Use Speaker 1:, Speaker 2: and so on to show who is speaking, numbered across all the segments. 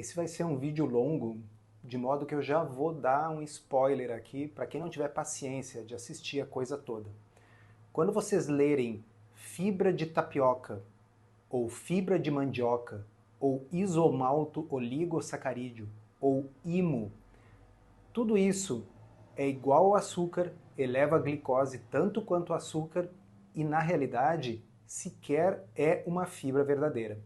Speaker 1: Esse vai ser um vídeo longo, de modo que eu já vou dar um spoiler aqui para quem não tiver paciência de assistir a coisa toda. Quando vocês lerem fibra de tapioca, ou fibra de mandioca, ou isomalto oligosacarídeo, ou IMO, tudo isso é igual ao açúcar, eleva a glicose tanto quanto o açúcar e, na realidade, sequer é uma fibra verdadeira.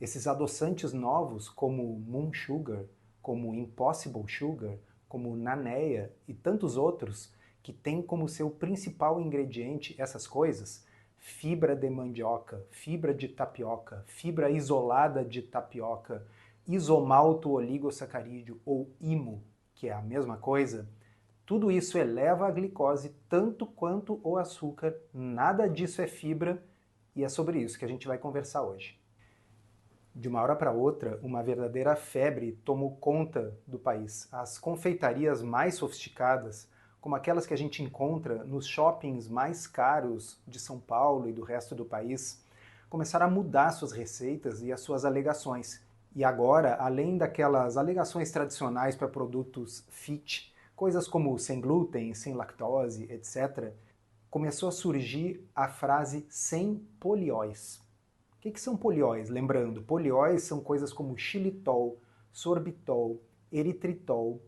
Speaker 1: Esses adoçantes novos, como Moon Sugar, como Impossible Sugar, como Naneia e tantos outros, que têm como seu principal ingrediente essas coisas, fibra de mandioca, fibra de tapioca, fibra isolada de tapioca, isomalto oligosacarídeo ou IMO, que é a mesma coisa, tudo isso eleva a glicose tanto quanto o açúcar, nada disso é fibra, e é sobre isso que a gente vai conversar hoje. De uma hora para outra, uma verdadeira febre tomou conta do país. As confeitarias mais sofisticadas, como aquelas que a gente encontra nos shoppings mais caros de São Paulo e do resto do país, começaram a mudar suas receitas e as suas alegações. E agora, além daquelas alegações tradicionais para produtos fit, coisas como sem glúten, sem lactose, etc., começou a surgir a frase sem polióis. O que são polióis? Lembrando, polióis são coisas como xilitol, sorbitol, eritritol.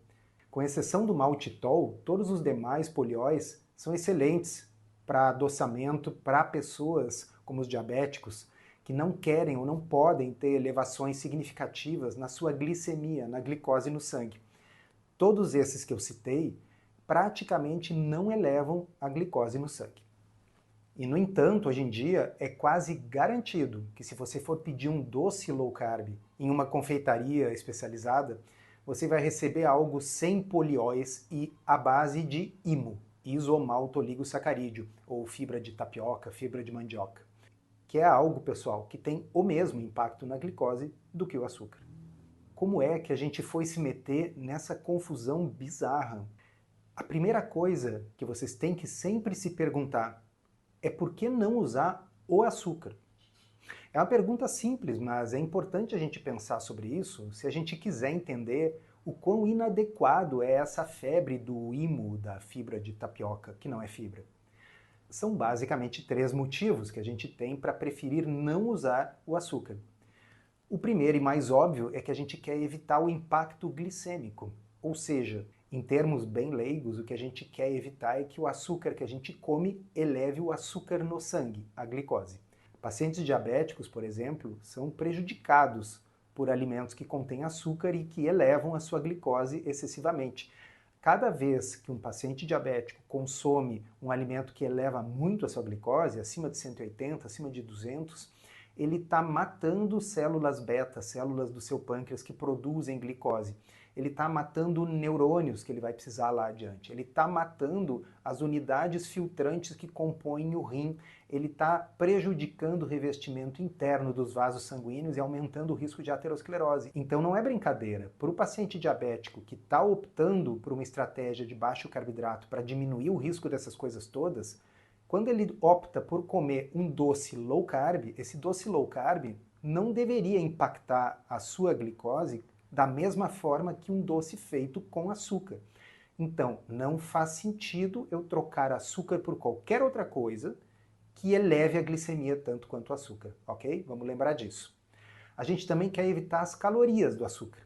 Speaker 1: Com exceção do maltitol, todos os demais polióis são excelentes para adoçamento para pessoas como os diabéticos que não querem ou não podem ter elevações significativas na sua glicemia, na glicose no sangue. Todos esses que eu citei praticamente não elevam a glicose no sangue. E, no entanto, hoje em dia é quase garantido que se você for pedir um doce low carb em uma confeitaria especializada, você vai receber algo sem polióis e à base de IMO, isomaltooligosacarídeo, ou fibra de tapioca, fibra de mandioca, que é algo, pessoal, que tem o mesmo impacto na glicose do que o açúcar. Como é que a gente foi se meter nessa confusão bizarra? A primeira coisa que vocês têm que sempre se perguntar é por que não usar o açúcar? É uma pergunta simples, mas é importante a gente pensar sobre isso se a gente quiser entender o quão inadequado é essa febre do IMO, da fibra de tapioca, que não é fibra. São basicamente três motivos que a gente tem para preferir não usar o açúcar. O primeiro e mais óbvio é que a gente quer evitar o impacto glicêmico, ou seja, em termos bem leigos, o que a gente quer evitar é que o açúcar que a gente come eleve o açúcar no sangue, a glicose. Pacientes diabéticos, por exemplo, são prejudicados por alimentos que contêm açúcar e que elevam a sua glicose excessivamente. Cada vez que um paciente diabético consome um alimento que eleva muito a sua glicose, acima de 180, acima de 200, ele está matando células beta, células do seu pâncreas que produzem glicose. Ele está matando neurônios que ele vai precisar lá adiante. Ele está matando as unidades filtrantes que compõem o rim. Ele está prejudicando o revestimento interno dos vasos sanguíneos e aumentando o risco de aterosclerose. Então não é brincadeira. Para o paciente diabético que está optando por uma estratégia de baixo carboidrato para diminuir o risco dessas coisas todas, quando ele opta por comer um doce low carb, esse doce low carb não deveria impactar a sua glicose da mesma forma que um doce feito com açúcar. Então, não faz sentido eu trocar açúcar por qualquer outra coisa que eleve a glicemia tanto quanto o açúcar, ok? Vamos lembrar disso. A gente também quer evitar as calorias do açúcar.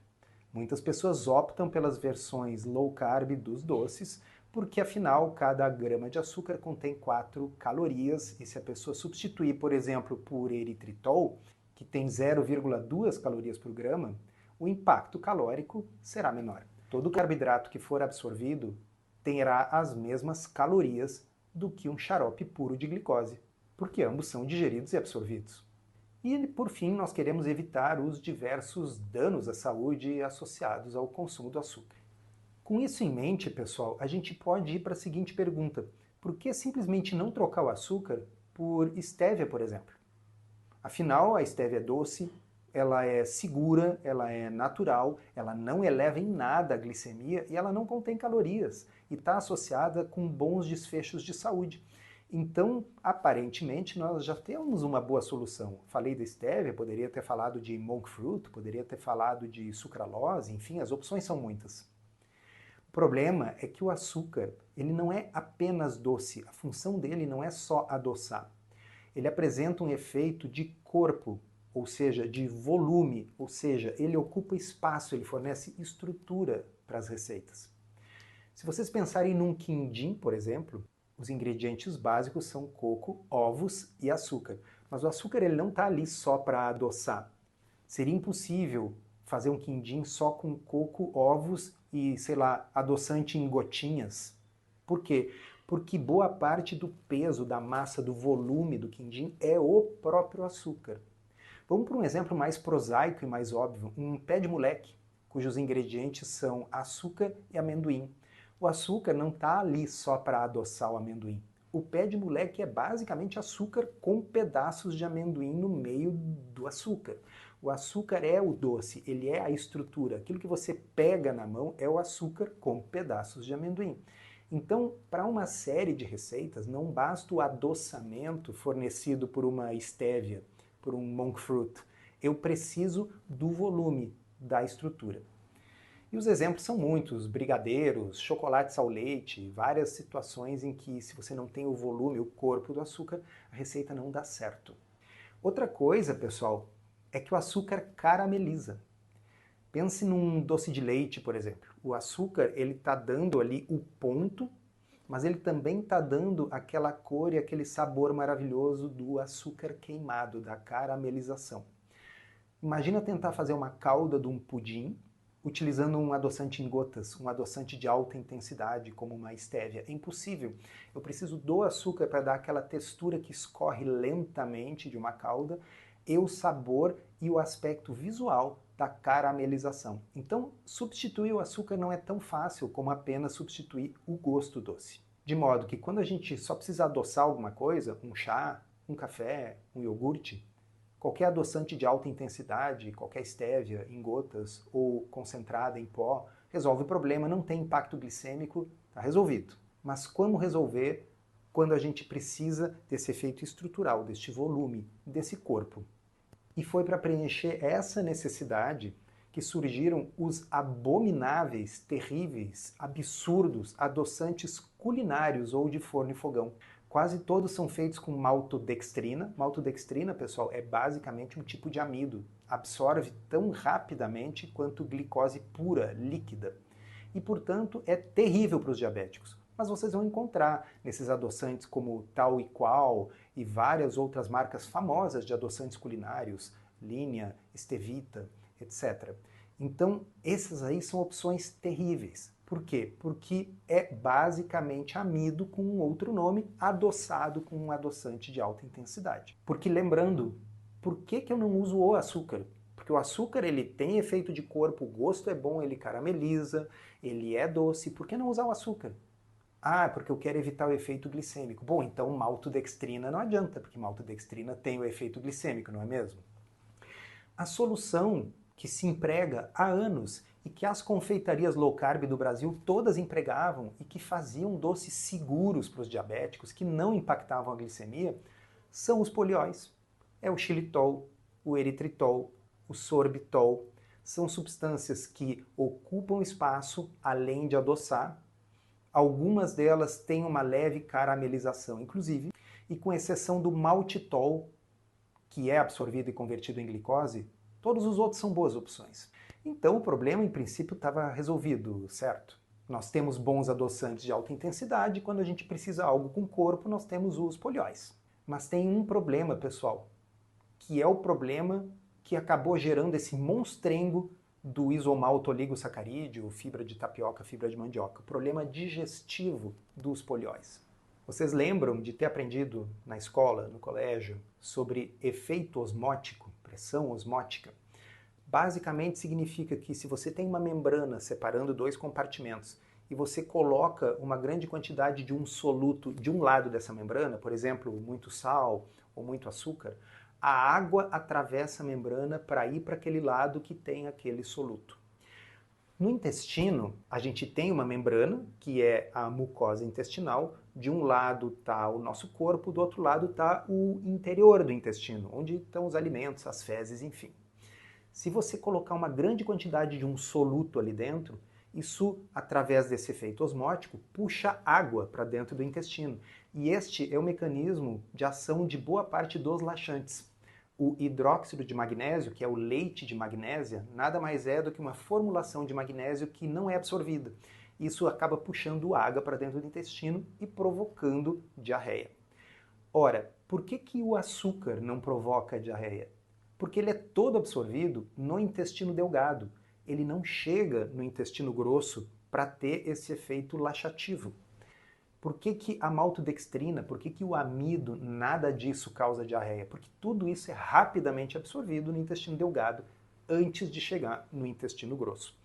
Speaker 1: Muitas pessoas optam pelas versões low carb dos doces, porque afinal cada grama de açúcar contém 4 calorias, e se a pessoa substituir, por exemplo, por eritritol, que tem 0,2 calorias por grama, o impacto calórico será menor. Todo carboidrato que for absorvido terá as mesmas calorias do que um xarope puro de glicose, porque ambos são digeridos e absorvidos. E, por fim, nós queremos evitar os diversos danos à saúde associados ao consumo do açúcar. Com isso em mente, pessoal, a gente pode ir para a seguinte pergunta: por que simplesmente não trocar o açúcar por estévia, por exemplo? Afinal, a estévia é doce, ela é segura, ela é natural, ela não eleva em nada a glicemia e ela não contém calorias e está associada com bons desfechos de saúde. Então, aparentemente, nós já temos uma boa solução. Falei da stevia, poderia ter falado de monk fruit, poderia ter falado de sucralose, enfim, as opções são muitas. O problema é que o açúcar, ele não é apenas doce, a função dele não é só adoçar. Ele apresenta um efeito de corpo, ou seja, de volume, ou seja, ele ocupa espaço, ele fornece estrutura para as receitas. Se vocês pensarem num quindim, por exemplo, os ingredientes básicos são coco, ovos e açúcar. Mas o açúcar ele não está ali só para adoçar. Seria impossível fazer um quindim só com coco, ovos e, sei lá, adoçante em gotinhas. Por quê? Porque boa parte do peso da massa, do volume do quindim é o próprio açúcar. Vamos para um exemplo mais prosaico e mais óbvio, um pé de moleque, cujos ingredientes são açúcar e amendoim. O açúcar não está ali só para adoçar o amendoim. O pé de moleque é basicamente açúcar com pedaços de amendoim no meio do açúcar. O açúcar é o doce, ele é a estrutura. Aquilo que você pega na mão é o açúcar com pedaços de amendoim. Então, para uma série de receitas, não basta o adoçamento fornecido por uma stevia, por um monk fruit. Eu preciso do volume, da estrutura. E os exemplos são muitos, brigadeiros, chocolates ao leite, várias situações em que se você não tem o volume, o corpo do açúcar, a receita não dá certo. Outra coisa, pessoal, é que o açúcar carameliza. Pense num doce de leite, por exemplo. O açúcar, ele está dando ali o ponto, mas ele também está dando aquela cor e aquele sabor maravilhoso do açúcar queimado, da caramelização. Imagina tentar fazer uma calda de um pudim utilizando um adoçante em gotas, um adoçante de alta intensidade, como uma stevia. É impossível. Eu preciso do açúcar para dar aquela textura que escorre lentamente de uma calda e o sabor e o aspecto visual da caramelização. Então, substituir o açúcar não é tão fácil como apenas substituir o gosto doce. De modo que quando a gente só precisa adoçar alguma coisa, um chá, um café, um iogurte, qualquer adoçante de alta intensidade, qualquer stevia em gotas ou concentrada em pó, resolve o problema, não tem impacto glicêmico, está resolvido. Mas como resolver quando a gente precisa desse efeito estrutural, deste volume, desse corpo? E foi para preencher essa necessidade que surgiram os abomináveis, terríveis, absurdos adoçantes culinários ou de forno e fogão. Quase todos são feitos com maltodextrina. Maltodextrina, pessoal, é basicamente um tipo de amido. Absorve tão rapidamente quanto glicose pura, líquida. E, portanto, é terrível para os diabéticos. Mas vocês vão encontrar nesses adoçantes como Tal e Qual e várias outras marcas famosas de adoçantes culinários, Linea, Stevita, etc. Então, essas aí são opções terríveis. Por quê? Porque é basicamente amido com um outro nome, adoçado com um adoçante de alta intensidade. Porque lembrando, por que eu não uso o açúcar? Porque o açúcar ele tem efeito de corpo, o gosto é bom, ele carameliza, ele é doce. Por que não usar o açúcar? Ah, porque eu quero evitar o efeito glicêmico. Bom, então maltodextrina não adianta, porque maltodextrina tem o efeito glicêmico, não é mesmo? A solução que se emprega há anos e que as confeitarias low carb do Brasil todas empregavam e que faziam doces seguros para os diabéticos, que não impactavam a glicemia, são os polióis. É o xilitol, o eritritol, o sorbitol. São substâncias que ocupam espaço além de adoçar. Algumas delas têm uma leve caramelização, inclusive, e com exceção do maltitol, que é absorvido e convertido em glicose, todos os outros são boas opções. Então o problema, em princípio, estava resolvido, certo? Nós temos bons adoçantes de alta intensidade, e quando a gente precisa algo com corpo, nós temos os polióis. Mas tem um problema, pessoal, que é o problema que acabou gerando esse monstrengo do isomaltoligosacarídeo, fibra de tapioca, fibra de mandioca, o problema digestivo dos polióis. Vocês lembram de ter aprendido na escola, no colégio, sobre efeito osmótico, pressão osmótica? Basicamente significa que se você tem uma membrana separando dois compartimentos e você coloca uma grande quantidade de um soluto de um lado dessa membrana, por exemplo, muito sal ou muito açúcar, a água atravessa a membrana para ir para aquele lado que tem aquele soluto. No intestino, a gente tem uma membrana, que é a mucosa intestinal. De um lado está o nosso corpo, do outro lado está o interior do intestino, onde estão os alimentos, as fezes, enfim. Se você colocar uma grande quantidade de um soluto ali dentro, isso, através desse efeito osmótico, puxa água para dentro do intestino. E este é o mecanismo de ação de boa parte dos laxantes. O hidróxido de magnésio, que é o leite de magnésia, nada mais é do que uma formulação de magnésio que não é absorvida. Isso acaba puxando água para dentro do intestino e provocando diarreia. Ora, por que o açúcar não provoca diarreia? Porque ele é todo absorvido no intestino delgado. Ele não chega no intestino grosso para ter esse efeito laxativo. Por que a maltodextrina, por que o amido, nada disso causa diarreia? Porque tudo isso é rapidamente absorvido no intestino delgado antes de chegar no intestino grosso.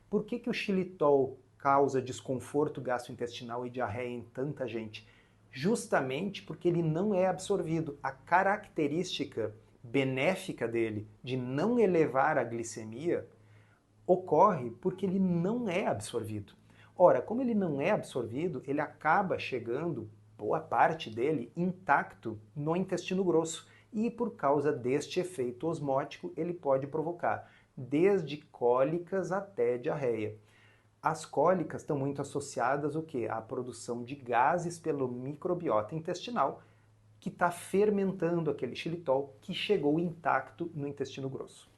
Speaker 1: Por que o xilitol causa desconforto gastrointestinal e diarreia em tanta gente? Justamente porque ele não é absorvido. A característica benéfica dele de não elevar a glicemia ocorre porque ele não é absorvido. Ora, como ele não é absorvido, ele acaba chegando, boa parte dele, intacto no intestino grosso. E por causa deste efeito osmótico, ele pode provocar desde cólicas até diarreia. As cólicas estão muito associadas ao quê? À produção de gases pelo microbiota intestinal, que está fermentando aquele xilitol que chegou intacto no intestino grosso.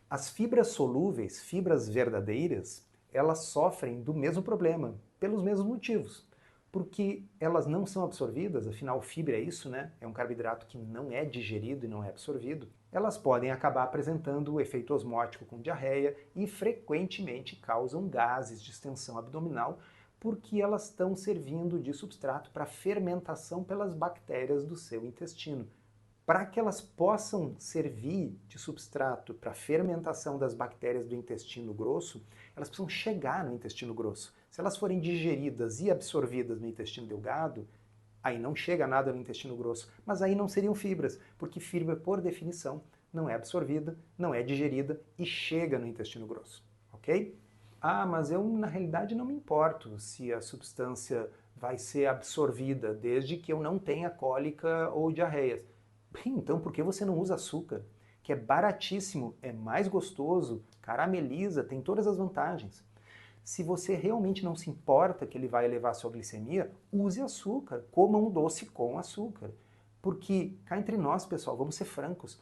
Speaker 1: As fibras solúveis, fibras verdadeiras, elas sofrem do mesmo problema, pelos mesmos motivos. Porque elas não são absorvidas, afinal fibra é isso, né? É um carboidrato que não é digerido e não é absorvido. Elas podem acabar apresentando o efeito osmótico com diarreia e frequentemente causam gases, distensão abdominal, porque elas estão servindo de substrato para fermentação pelas bactérias do seu intestino. Para que elas possam servir de substrato para a fermentação das bactérias do intestino grosso, elas precisam chegar no intestino grosso. Se elas forem digeridas e absorvidas no intestino delgado, aí não chega nada no intestino grosso, mas aí não seriam fibras, porque fibra, por definição, não é absorvida, não é digerida e chega no intestino grosso, ok? Ah, mas eu na realidade não me importo se a substância vai ser absorvida, desde que eu não tenha cólica ou diarreias. Bem, então por que você não usa açúcar? Que é baratíssimo, é mais gostoso, carameliza, tem todas as vantagens. Se você realmente não se importa que ele vai elevar a sua glicemia, use açúcar, coma um doce com açúcar. Porque, cá entre nós, pessoal, vamos ser francos,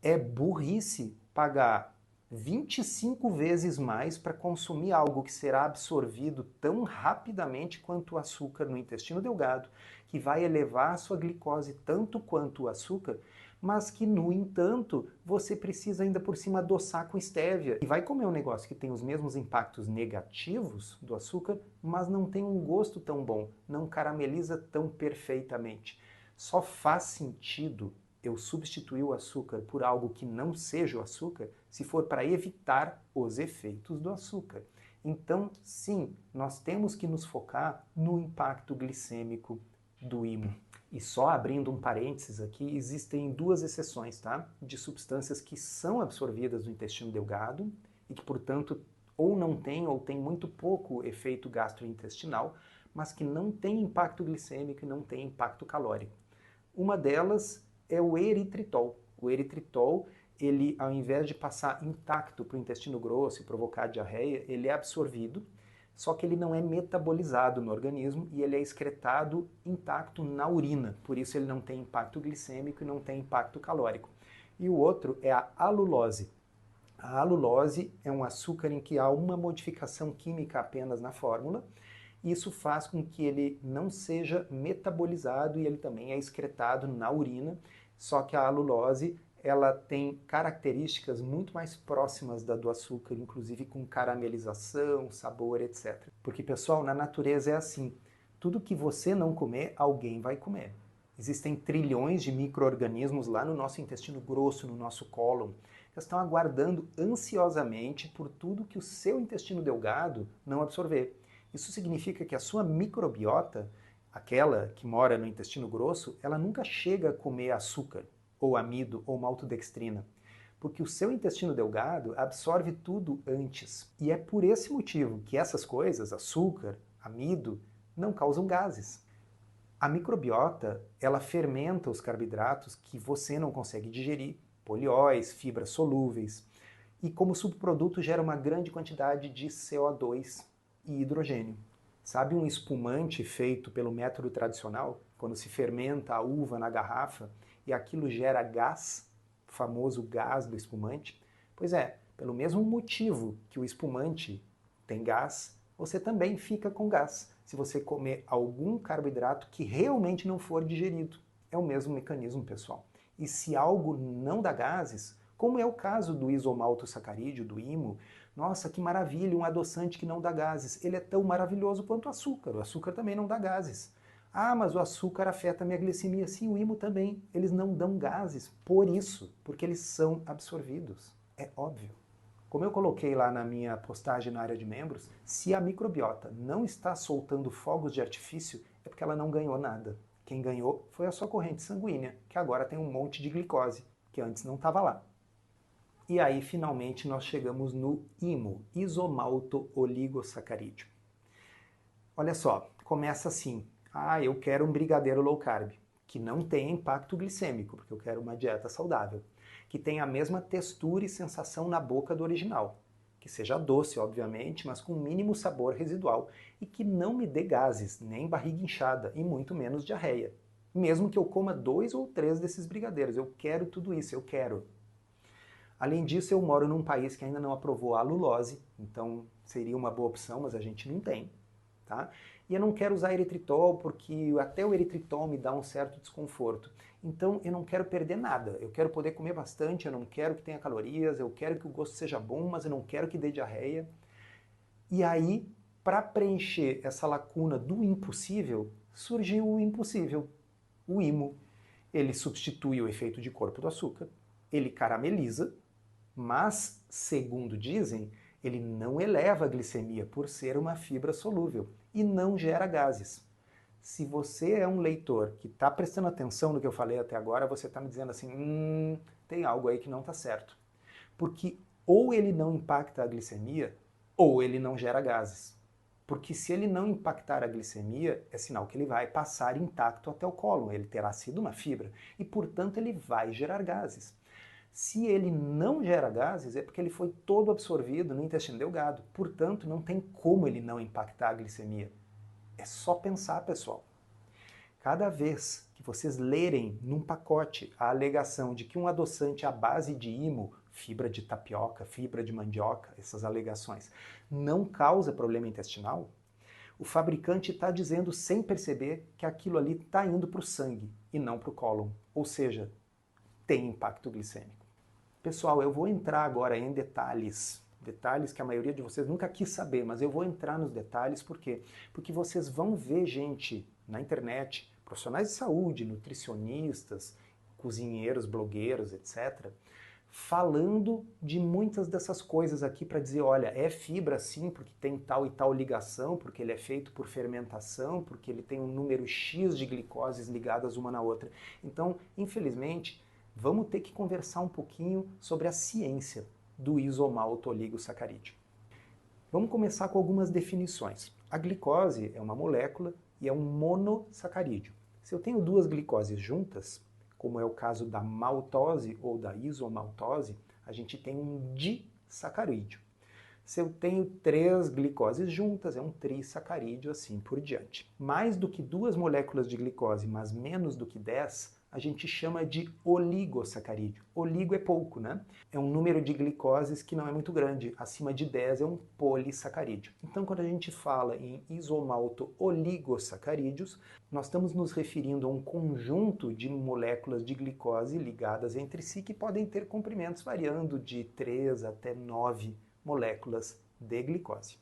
Speaker 1: é burrice pagar 25 vezes mais para consumir algo que será absorvido tão rapidamente quanto o açúcar no intestino delgado, que vai elevar a sua glicose tanto quanto o açúcar, mas que, no entanto, você precisa ainda por cima adoçar com estévia. E vai comer um negócio que tem os mesmos impactos negativos do açúcar, mas não tem um gosto tão bom, não carameliza tão perfeitamente. Só faz sentido eu substituir o açúcar por algo que não seja o açúcar se for para evitar os efeitos do açúcar. Então, sim, nós temos que nos focar no impacto glicêmico do ímã. E só abrindo um parênteses aqui, existem duas exceções, tá? De substâncias que são absorvidas no intestino delgado e que, portanto, ou não têm ou têm muito pouco efeito gastrointestinal, mas que não têm impacto glicêmico e não têm impacto calórico. Uma delas é o eritritol. O eritritol, ele, ao invés de passar intacto para o intestino grosso e provocar diarreia, ele é absorvido, só que ele não é metabolizado no organismo e ele é excretado intacto na urina. Por isso ele não tem impacto glicêmico e não tem impacto calórico. E o outro é a alulose. A alulose é um açúcar em que há uma modificação química apenas na fórmula. Isso faz com que ele não seja metabolizado e ele também é excretado na urina, só que a alulose ela tem características muito mais próximas da do açúcar, inclusive com caramelização, sabor, etc. Porque, pessoal, na natureza é assim, tudo que você não comer, alguém vai comer. Existem trilhões de micro-organismos lá no nosso intestino grosso, no nosso cólon, que estão aguardando ansiosamente por tudo que o seu intestino delgado não absorver. Isso significa que a sua microbiota, aquela que mora no intestino grosso, ela nunca chega a comer açúcar, ou amido, ou maltodextrina. Porque o seu intestino delgado absorve tudo antes. E é por esse motivo que essas coisas, açúcar, amido, não causam gases. A microbiota, ela fermenta os carboidratos que você não consegue digerir, polióis, fibras solúveis, e como subproduto gera uma grande quantidade de CO2 e hidrogênio. Sabe um espumante feito pelo método tradicional, quando se fermenta a uva na garrafa e aquilo gera gás, o famoso gás do espumante? Pois é, pelo mesmo motivo que o espumante tem gás, você também fica com gás se você comer algum carboidrato que realmente não for digerido. É o mesmo mecanismo, pessoal. E se algo não dá gases, como é o caso do isomaltosacarídeo, do IMO, nossa, que maravilha, um adoçante que não dá gases. Ele é tão maravilhoso quanto o açúcar. O açúcar também não dá gases. Ah, mas o açúcar afeta a minha glicemia. Sim, o IMO também. Eles não dão gases por isso, porque eles são absorvidos. É óbvio. Como eu coloquei lá na minha postagem na área de membros, se a microbiota não está soltando fogos de artifício, é porque ela não ganhou nada. Quem ganhou foi a sua corrente sanguínea, que agora tem um monte de glicose, que antes não estava lá. E aí, finalmente, nós chegamos no IMO, isomalto-oligosacarídeo. Olha só, começa assim. Ah, eu quero um brigadeiro low carb, que não tenha impacto glicêmico, porque eu quero uma dieta saudável, que tenha a mesma textura e sensação na boca do original, que seja doce, obviamente, mas com mínimo sabor residual, e que não me dê gases, nem barriga inchada, e muito menos diarreia. Mesmo que eu coma 2 ou 3 desses brigadeiros, eu quero tudo isso, eu quero. Além disso, eu moro num país que ainda não aprovou a lulose, então seria uma boa opção, mas a gente não tem. Tá? E eu não quero usar eritritol porque até o eritritol me dá um certo desconforto. Então eu não quero perder nada. Eu quero poder comer bastante, eu não quero que tenha calorias, eu quero que o gosto seja bom, mas eu não quero que dê diarreia. E aí, para preencher essa lacuna do impossível, surgiu o impossível, o IMO. Ele substitui o efeito de corpo do açúcar, ele carameliza, mas, segundo dizem, ele não eleva a glicemia por ser uma fibra solúvel e não gera gases. Se você é um leitor que está prestando atenção no que eu falei até agora, você está me dizendo assim, tem algo aí que não está certo. Porque ou ele não impacta a glicemia, ou ele não gera gases. Porque se ele não impactar a glicemia, é sinal que ele vai passar intacto até o cólon, ele terá sido uma fibra, e portanto ele vai gerar gases. Se ele não gera gases, é porque ele foi todo absorvido no intestino delgado. Portanto, não tem como ele não impactar a glicemia. É só pensar, pessoal. Cada vez que vocês lerem num pacote a alegação de que um adoçante à base de IMO, fibra de tapioca, fibra de mandioca, essas alegações, não causa problema intestinal, o fabricante está dizendo sem perceber que aquilo ali está indo para o sangue e não para o cólon. Ou seja, tem impacto glicêmico. Pessoal, eu vou entrar agora em detalhes que a maioria de vocês nunca quis saber, mas eu vou entrar nos detalhes por quê? Porque vocês vão ver gente na internet, profissionais de saúde, nutricionistas, cozinheiros, blogueiros, etc., falando de muitas dessas coisas aqui para dizer, olha, é fibra sim, porque tem tal e tal ligação, porque ele é feito por fermentação, porque ele tem um número X de glicoses ligadas uma na outra. Então, infelizmente, vamos ter que conversar um pouquinho sobre a ciência do isomalto-oligosacarídeo. Vamos começar com algumas definições. A glicose é uma molécula e é um monossacarídeo. Se eu tenho duas glicoses juntas, como é o caso da maltose ou da isomaltose, a gente tem um disacarídeo. Se eu tenho 3 glicoses juntas, é um trissacarídeo, assim por diante. Mais do que 2 moléculas de glicose, mas menos do que 10, a gente chama de oligosacarídeo. Oligo é pouco, né? É um número de glicoses que não é muito grande. Acima de 10 é um polissacarídeo. Então, quando a gente fala em isomalto-oligosacarídeos, nós estamos nos referindo a um conjunto de moléculas de glicose ligadas entre si que podem ter comprimentos variando de 3 até 9 moléculas de glicose.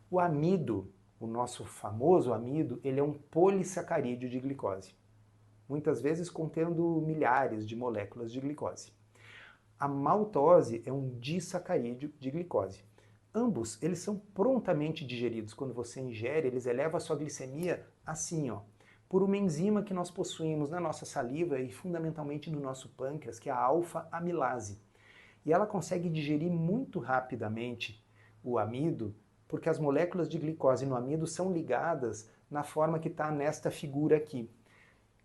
Speaker 1: O amido, o nosso famoso amido, ele é um polissacarídeo de glicose, muitas vezes contendo milhares de moléculas de glicose. A maltose é um disacarídeo de glicose. Ambos, eles são prontamente digeridos. Quando você ingere, eles elevam a sua glicemia assim, ó, por uma enzima que nós possuímos na nossa saliva e fundamentalmente no nosso pâncreas, que é a alfa-amilase. E ela consegue digerir muito rapidamente o amido, porque as moléculas de glicose no amido são ligadas na forma que está nesta figura aqui,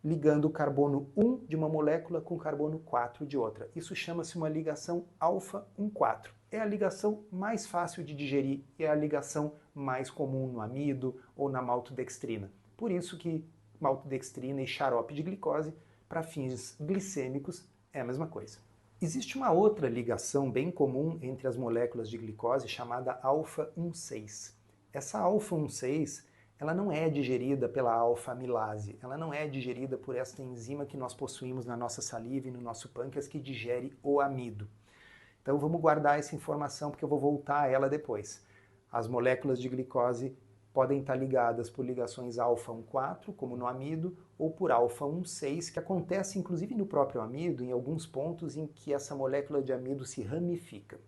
Speaker 1: ligando o carbono 1 de uma molécula com o carbono 4 de outra. Isso chama-se uma ligação alfa-1,4. É a ligação mais fácil de digerir, é a ligação mais comum no amido ou na maltodextrina. Por isso que maltodextrina e xarope de glicose, para fins glicêmicos, é a mesma coisa. Existe uma outra ligação bem comum entre as moléculas de glicose chamada alfa-1,6. Essa alfa-1,6 ela não é digerida pela alfa-amilase, ela não é digerida por esta enzima que nós possuímos na nossa saliva e no nosso pâncreas que digere o amido. Então vamos guardar essa informação porque eu vou voltar a ela depois. As moléculas de glicose podem estar ligadas por ligações alfa-1,4, como no amido, ou por alfa-1,6, que acontece inclusive no próprio amido, em alguns pontos em que essa molécula de amido se ramifica.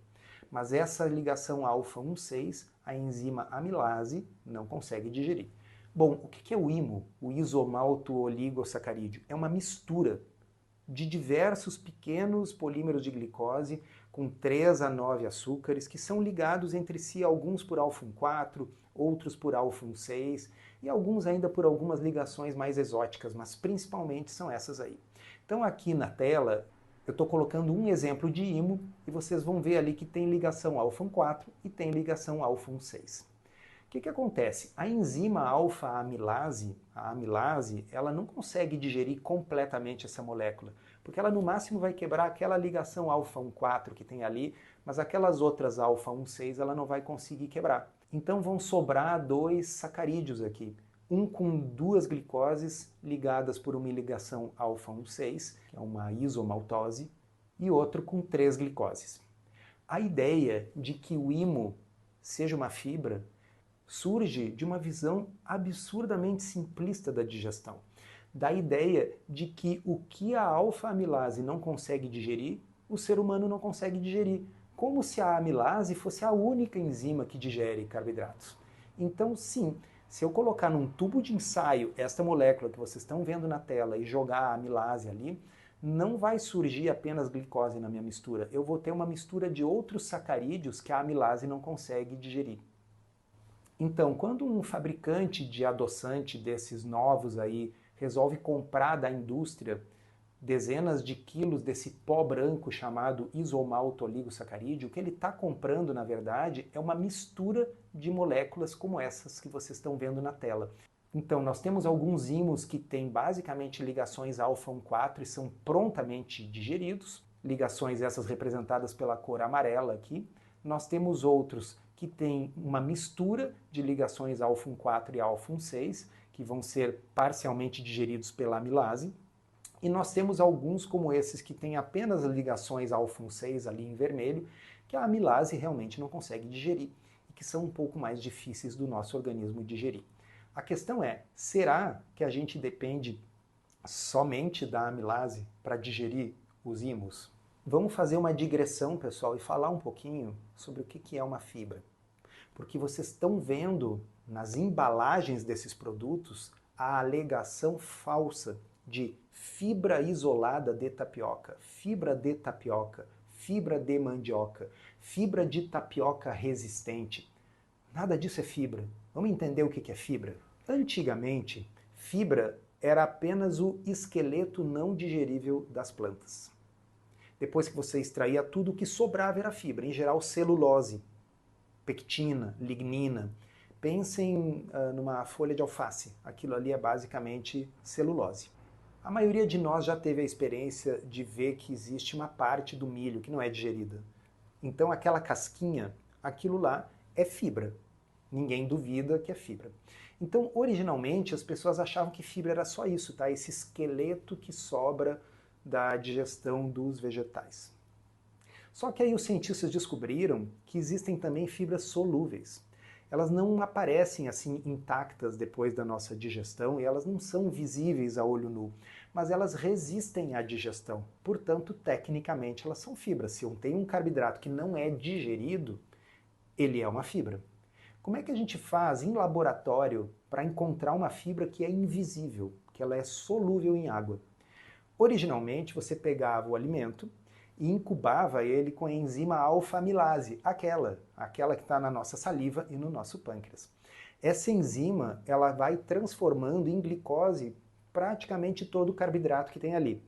Speaker 1: Mas essa ligação alfa-1,6, a enzima amilase não consegue digerir. Bom, o que é o IMO, o isomalto-oligosacarídeo? É uma mistura de diversos pequenos polímeros de glicose com 3 a 9 açúcares que são ligados entre si, alguns por alfa-1,4, outros por alfa-1,6 e alguns ainda por algumas ligações mais exóticas, mas principalmente são essas aí. Então aqui na tela eu estou colocando um exemplo de IMO e vocês vão ver ali que tem ligação alfa-1,4 e tem ligação alfa-1,6. O que acontece? A enzima alfa-amilase, a amilase, ela não consegue digerir completamente essa molécula, porque ela no máximo vai quebrar aquela ligação alfa-1,4 que tem ali, mas aquelas outras alfa-1,6 ela não vai conseguir quebrar. Então vão sobrar 2 sacarídeos aqui, um com 2 glicoses ligadas por uma ligação alfa-1,6, que é uma isomaltose, e outro com 3 glicoses. A ideia de que o IMO seja uma fibra surge de uma visão absurdamente simplista da digestão, da ideia de que o que a alfa-amilase não consegue digerir, o ser humano não consegue digerir, como se a amilase fosse a única enzima que digere carboidratos. Então, sim, se eu colocar num tubo de ensaio esta molécula que vocês estão vendo na tela e jogar a amilase ali, não vai surgir apenas glicose na minha mistura, eu vou ter uma mistura de outros sacarídeos que a amilase não consegue digerir. Então, quando um fabricante de adoçante desses novos aí resolve comprar da indústria dezenas de quilos desse pó branco chamado isomalto-oligosacarídeo, o que ele está comprando, na verdade, é uma mistura de moléculas como essas que vocês estão vendo na tela. Então, nós temos alguns ímons que têm basicamente ligações alfa-1,4 e são prontamente digeridos, ligações essas representadas pela cor amarela aqui. Nós temos outros que têm uma mistura de ligações alfa-1,4 e alfa-1,6, que vão ser parcialmente digeridos pela amilase. E nós temos alguns como esses que têm apenas ligações alfa-1,6 ali em vermelho, que a amilase realmente não consegue digerir e que são um pouco mais difíceis do nosso organismo digerir. A questão é, será que a gente depende somente da amilase para digerir os ímons? Vamos fazer uma digressão, pessoal, e falar um pouquinho sobre o que é uma fibra. Porque vocês estão vendo nas embalagens desses produtos a alegação falsa de fibra isolada de tapioca, fibra de tapioca, fibra de mandioca, fibra de tapioca resistente. Nada disso é fibra. Vamos entender o que é fibra? Antigamente, fibra era apenas o esqueleto não digerível das plantas. Depois que você extraía tudo, o que sobrava era fibra, em geral celulose, pectina, lignina. Pensem numa folha de alface, aquilo ali é basicamente celulose. A maioria de nós já teve a experiência de ver que existe uma parte do milho que não é digerida. Então aquela casquinha, aquilo lá é fibra. Ninguém duvida que é fibra. Então, originalmente, as pessoas achavam que fibra era só isso, tá? Esse esqueleto que sobra da digestão dos vegetais. Só que aí os cientistas descobriram que existem também fibras solúveis. Elas não aparecem assim intactas depois da nossa digestão e elas não são visíveis a olho nu, mas elas resistem à digestão. Portanto, tecnicamente, elas são fibras. Se eu tenho um carboidrato que não é digerido, ele é uma fibra. Como é que a gente faz em laboratório para encontrar uma fibra que é invisível, que ela é solúvel em água? Originalmente, você pegava o alimento e incubava ele com a enzima alfa-amilase, aquela que está na nossa saliva e no nosso pâncreas. Essa enzima ela vai transformando em glicose praticamente todo o carboidrato que tem ali.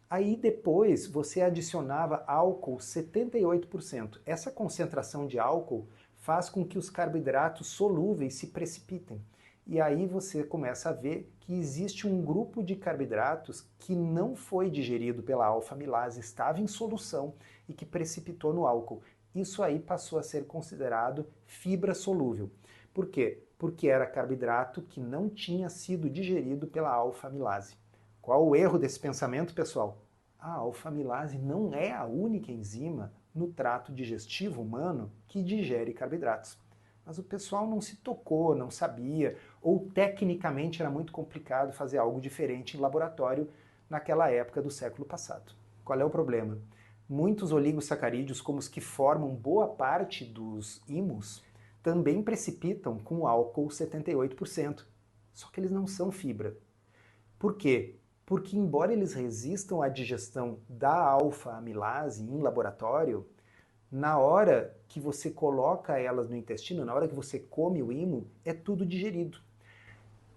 Speaker 1: Aí depois você adicionava álcool 78%. Essa concentração de álcool faz com que os carboidratos solúveis se precipitem. E aí você começa a ver que existe um grupo de carboidratos que não foi digerido pela alfa-amilase, estava em solução e que precipitou no álcool. Isso aí passou a ser considerado fibra solúvel. Por quê? Porque era carboidrato que não tinha sido digerido pela alfa-amilase. Qual o erro desse pensamento, pessoal? A alfa-amilase não é a única enzima no trato digestivo humano que digere carboidratos. Mas o pessoal não se tocou, não sabia, ou tecnicamente era muito complicado fazer algo diferente em laboratório naquela época do século passado. Qual é o problema? Muitos oligosacarídeos, como os que formam boa parte dos ímãs, também precipitam com álcool 78%. Só que eles não são fibra. Por quê? Porque embora eles resistam à digestão da alfa-amilase em laboratório, na hora que você coloca elas no intestino, na hora que você come o ímã, é tudo digerido.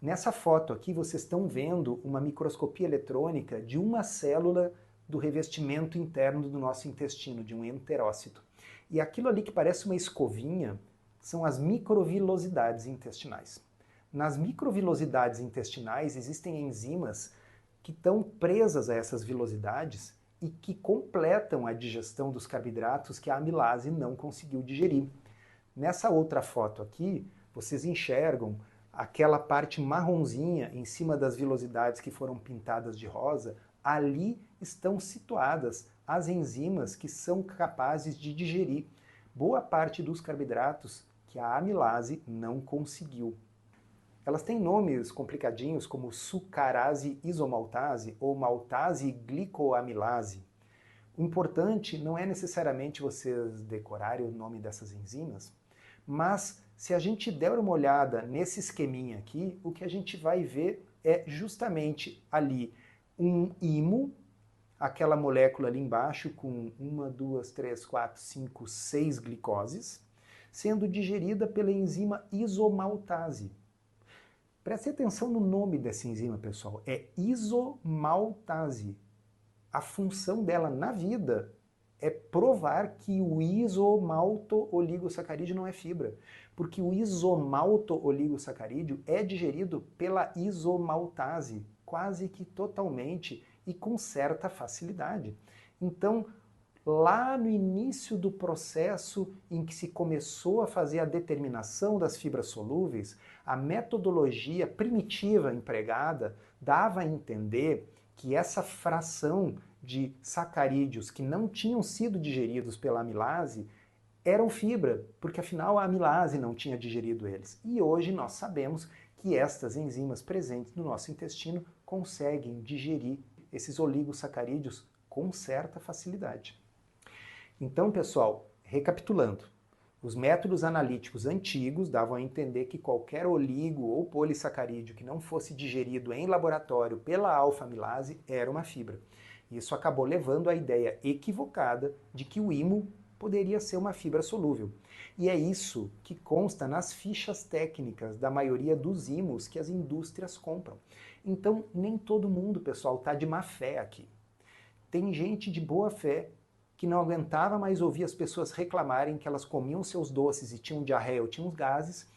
Speaker 1: Nessa foto aqui vocês estão vendo uma microscopia eletrônica de uma célula do revestimento interno do nosso intestino, de um enterócito. E aquilo ali que parece uma escovinha são as microvilosidades intestinais. Nas microvilosidades intestinais existem enzimas que estão presas a essas vilosidades e que completam a digestão dos carboidratos que a amilase não conseguiu digerir. Nessa outra foto aqui, vocês enxergam aquela parte marronzinha em cima das vilosidades que foram pintadas de rosa. Ali estão situadas as enzimas que são capazes de digerir boa parte dos carboidratos que a amilase não conseguiu. Elas têm nomes complicadinhos como sucarase isomaltase ou maltase glicoamilase. O importante não é necessariamente vocês decorarem o nome dessas enzimas, mas se a gente der uma olhada nesse esqueminha aqui, o que a gente vai ver é justamente ali um ímo, aquela molécula ali embaixo com 1, 2, 3, 4, 5, 6 glicoses, sendo digerida pela enzima isomaltase. Preste atenção no nome dessa enzima, pessoal. É isomaltase. A função dela na vida é provar que o isomalto-oligosacarídeo não é fibra. Porque o isomalto-oligosacarídeo é digerido pela isomaltase, quase que totalmente e com certa facilidade. Então, lá no início do processo em que se começou a fazer a determinação das fibras solúveis, a metodologia primitiva empregada dava a entender que essa fração de sacarídeos que não tinham sido digeridos pela amilase eram fibra, porque afinal a amilase não tinha digerido eles. E hoje nós sabemos que estas enzimas presentes no nosso intestino conseguem digerir esses oligosacarídeos com certa facilidade. Então, pessoal, recapitulando, os métodos analíticos antigos davam a entender que qualquer oligo ou polissacarídeo que não fosse digerido em laboratório pela alfa-amilase era uma fibra. Isso acabou levando à ideia equivocada de que o ímã poderia ser uma fibra solúvel. E é isso que consta nas fichas técnicas da maioria dos ímãs que as indústrias compram. Então, nem todo mundo, pessoal, está de má fé aqui. Tem gente de boa fé que não aguentava mais ouvir as pessoas reclamarem que elas comiam seus doces e tinham diarreia ou tinham gases,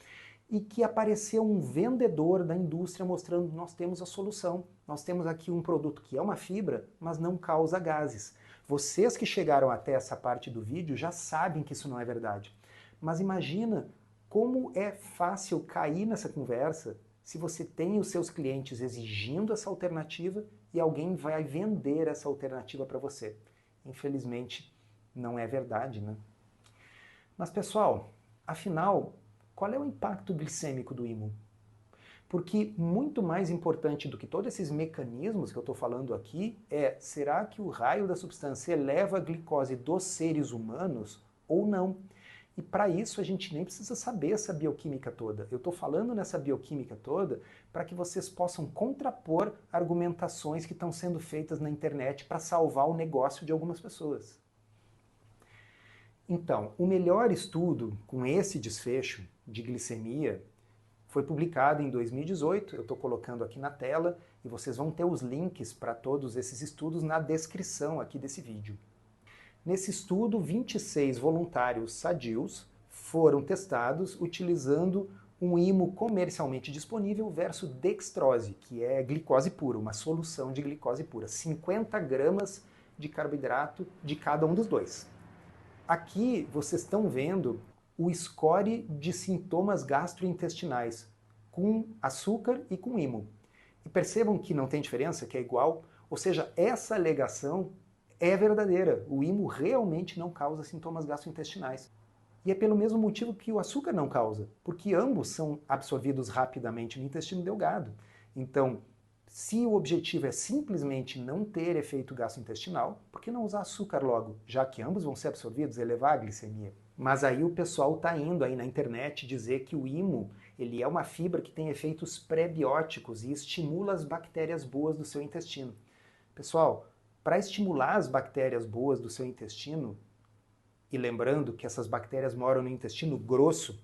Speaker 1: e que apareceu um vendedor da indústria mostrando que nós temos a solução. Nós temos aqui um produto que é uma fibra, mas não causa gases. Vocês que chegaram até essa parte do vídeo já sabem que isso não é verdade. Mas imagina como é fácil cair nessa conversa se você tem os seus clientes exigindo essa alternativa e alguém vai vender essa alternativa para você. Infelizmente, não é verdade, né? Mas, pessoal, afinal, qual é o impacto glicêmico do ímã? Porque muito mais importante do que todos esses mecanismos que eu estou falando aqui é, será que o raio da substância eleva a glicose dos seres humanos ou não? E para isso a gente nem precisa saber essa bioquímica toda. Eu estou falando nessa bioquímica toda para que vocês possam contrapor argumentações que estão sendo feitas na internet para salvar o negócio de algumas pessoas. Então, o melhor estudo com esse desfecho de glicemia foi publicado em 2018, eu estou colocando aqui na tela, e vocês vão ter os links para todos esses estudos na descrição aqui desse vídeo. Nesse estudo, 26 voluntários sadios foram testados utilizando um IMO comercialmente disponível versus dextrose, que é glicose pura, uma solução de glicose pura, 50 gramas de carboidrato de cada um dos dois. Aqui vocês estão vendo o score de sintomas gastrointestinais com açúcar e com IMO. E percebam que não tem diferença, que é igual, ou seja, essa alegação é verdadeira. O IMO realmente não causa sintomas gastrointestinais. E é pelo mesmo motivo que o açúcar não causa, porque ambos são absorvidos rapidamente no intestino delgado. Então, se o objetivo é simplesmente não ter efeito gastrointestinal, por que não usar açúcar logo, já que ambos vão ser absorvidos, elevar a glicemia? Mas aí o pessoal está indo aí na internet dizer que o IMO ele é uma fibra que tem efeitos pré-bióticos e estimula as bactérias boas do seu intestino. Pessoal, para estimular as bactérias boas do seu intestino, e lembrando que essas bactérias moram no intestino grosso,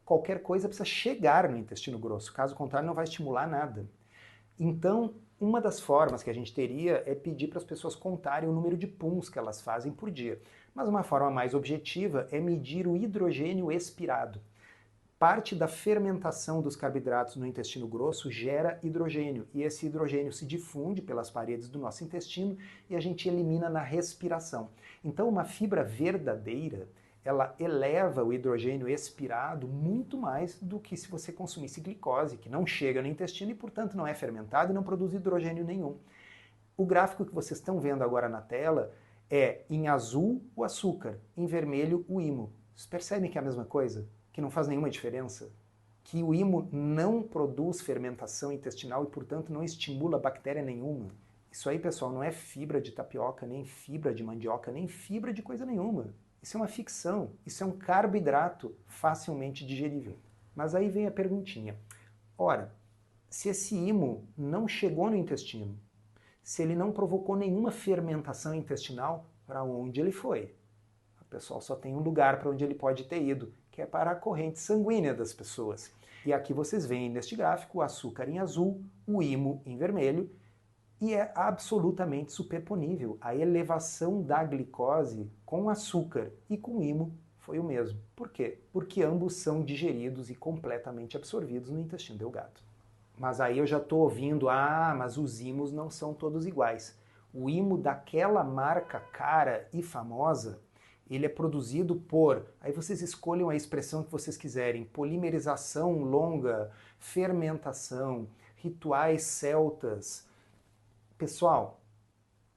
Speaker 1: qualquer coisa precisa chegar no intestino grosso, caso contrário não vai estimular nada. Então, uma das formas que a gente teria é pedir para as pessoas contarem o número de puns que elas fazem por dia. Mas uma forma mais objetiva é medir o hidrogênio expirado. Parte da fermentação dos carboidratos no intestino grosso gera hidrogênio, e esse hidrogênio se difunde pelas paredes do nosso intestino e a gente elimina na respiração. Então, uma fibra verdadeira, ela eleva o hidrogênio expirado muito mais do que se você consumisse glicose, que não chega no intestino e, portanto, não é fermentado e não produz hidrogênio nenhum. O gráfico que vocês estão vendo agora na tela é, em azul, o açúcar, em vermelho, o IMO. Vocês percebem que é a mesma coisa? Que não faz nenhuma diferença? Que o IMO não produz fermentação intestinal e, portanto, não estimula bactéria nenhuma. Isso aí, pessoal, não é fibra de tapioca, nem fibra de mandioca, nem fibra de coisa nenhuma. Isso é uma ficção, isso é um carboidrato facilmente digerível. Mas aí vem a perguntinha. Ora, se esse IMO não chegou no intestino, se ele não provocou nenhuma fermentação intestinal, para onde ele foi? O pessoal só tem um lugar para onde ele pode ter ido, que é para a corrente sanguínea das pessoas. E aqui vocês veem neste gráfico o açúcar em azul, o IMO em vermelho, e é absolutamente superponível. A elevação da glicose com açúcar e com IMO foi o mesmo. Por quê? Porque ambos são digeridos e completamente absorvidos no intestino delgado. Mas aí eu já estou ouvindo, mas os IMOs não são todos iguais. O IMO daquela marca cara e famosa, ele é produzido por, aí vocês escolham a expressão que vocês quiserem, polimerização longa, fermentação, rituais celtas. Pessoal,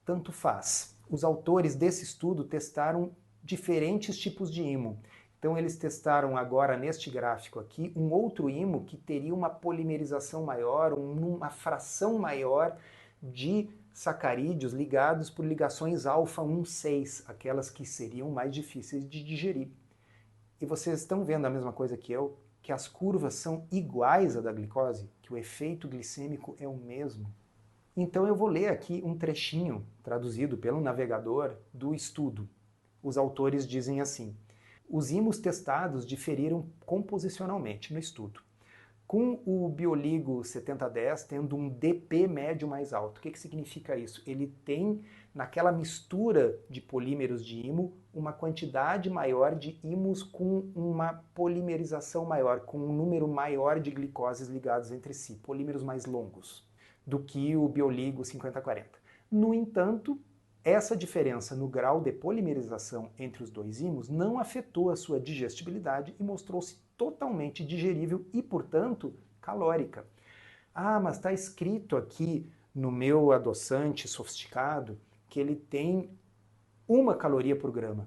Speaker 1: tanto faz. Os autores desse estudo testaram diferentes tipos de IMO. Então eles testaram agora neste gráfico aqui um outro IMO que teria uma polimerização maior, uma fração maior de sacarídeos ligados por ligações alfa-1,6, aquelas que seriam mais difíceis de digerir. E vocês estão vendo a mesma coisa que eu, que as curvas são iguais à da glicose, que o efeito glicêmico é o mesmo. Então eu vou ler aqui um trechinho, traduzido pelo navegador, do estudo. Os autores dizem assim: os IMOs testados diferiram composicionalmente no estudo, com o Bioligo 7010 tendo um DP médio mais alto. O que significa isso? Ele tem, naquela mistura de polímeros de IMO, uma quantidade maior de IMOs com uma polimerização maior, com um número maior de glicoses ligados entre si, polímeros mais longos, do que o Bioligo 5040. No entanto, essa diferença no grau de polimerização entre os dois IMOs não afetou a sua digestibilidade e mostrou-se totalmente digerível e, portanto, calórica. Mas está escrito aqui no meu adoçante sofisticado que ele tem 1 caloria por grama.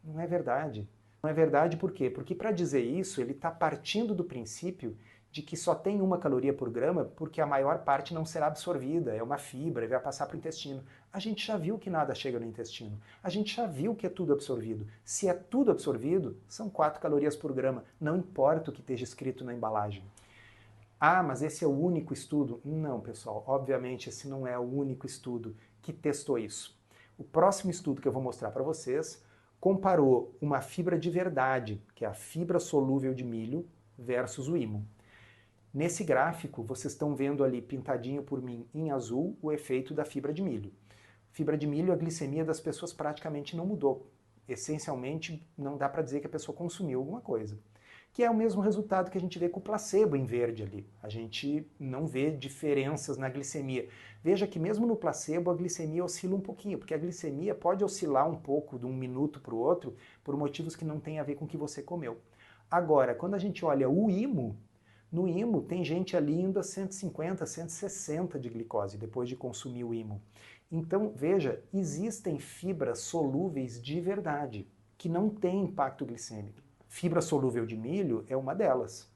Speaker 1: Não é verdade. Não é verdade por quê? Porque para dizer isso, ele está partindo do princípio de que só tem 1 caloria por grama porque a maior parte não será absorvida, é uma fibra e vai passar para o intestino. A gente já viu que nada chega no intestino. A gente já viu que é tudo absorvido. Se é tudo absorvido, são 4 calorias por grama. Não importa o que esteja escrito na embalagem. Ah, mas esse é o único estudo? Não, pessoal. Obviamente esse não é o único estudo que testou isso. O próximo estudo que eu vou mostrar para vocês comparou uma fibra de verdade, que é a fibra solúvel de milho, versus o IMO. Nesse gráfico, vocês estão vendo ali pintadinho por mim em azul o efeito da fibra de milho. Fibra de milho, a glicemia das pessoas praticamente não mudou. Essencialmente, não dá para dizer que a pessoa consumiu alguma coisa. Que é o mesmo resultado que a gente vê com o placebo em verde ali. A gente não vê diferenças na glicemia. Veja que mesmo no placebo a glicemia oscila um pouquinho, porque a glicemia pode oscilar um pouco de um minuto para o outro por motivos que não têm a ver com o que você comeu. Agora, quando a gente olha o IMO, no IMO tem gente ali indo a 150, 160 de glicose depois de consumir o IMO. Então, veja, existem fibras solúveis de verdade, que não têm impacto glicêmico. Fibra solúvel de milho é uma delas.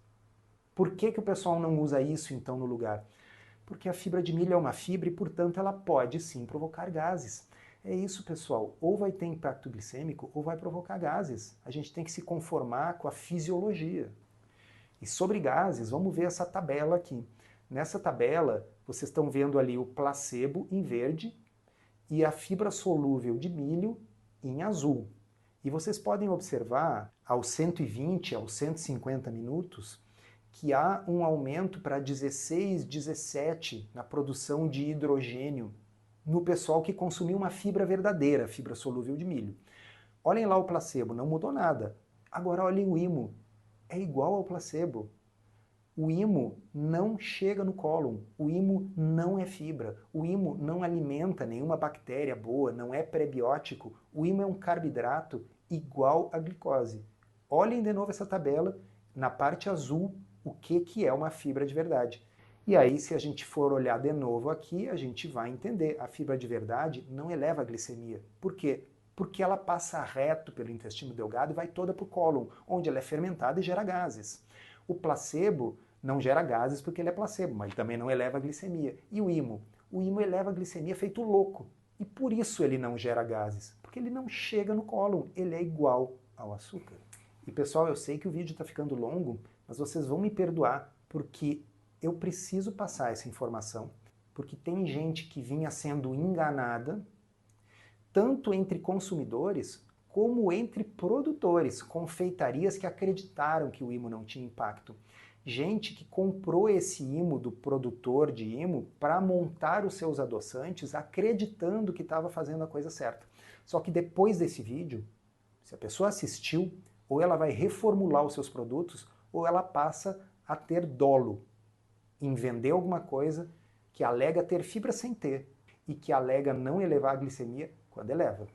Speaker 1: Por que o pessoal não usa isso então no lugar? Porque a fibra de milho é uma fibra e, portanto, ela pode sim provocar gases. É isso, pessoal. Ou vai ter impacto glicêmico ou vai provocar gases. A gente tem que se conformar com a fisiologia. E sobre gases, vamos ver essa tabela aqui. Nessa tabela, vocês estão vendo ali o placebo em verde e a fibra solúvel de milho em azul. E vocês podem observar, aos 120, aos 150 minutos, que há um aumento para 16, 17 na produção de hidrogênio no pessoal que consumiu uma fibra verdadeira, fibra solúvel de milho. Olhem lá o placebo, não mudou nada. Agora olhem o IMO, é igual ao placebo. O IMO não chega no cólon, o IMO não é fibra, o IMO não alimenta nenhuma bactéria boa, não é prebiótico, o IMO é um carboidrato igual à glicose. Olhem de novo essa tabela, na parte azul, o que é uma fibra de verdade. E aí, se a gente for olhar de novo aqui, a gente vai entender. A fibra de verdade não eleva a glicemia. Por quê? Porque ela passa reto pelo intestino delgado e vai toda para o cólon, onde ela é fermentada e gera gases. O placebo não gera gases porque ele é placebo, mas também não eleva a glicemia. E o IMO? O IMO eleva a glicemia feito louco. E por isso ele não gera gases, porque ele não chega no cólon, ele é igual ao açúcar. E pessoal, eu sei que o vídeo está ficando longo, mas vocês vão me perdoar, porque eu preciso passar essa informação, porque tem gente que vinha sendo enganada, tanto entre consumidores, como entre produtores, confeitarias que acreditaram que o IMO não tinha impacto. Gente que comprou esse IMO do produtor de IMO para montar os seus adoçantes, acreditando que estava fazendo a coisa certa. Só que depois desse vídeo, se a pessoa assistiu, ou ela vai reformular os seus produtos, ou ela passa a ter dolo em vender alguma coisa que alega ter fibra sem ter e que alega não elevar a glicemia quando eleva.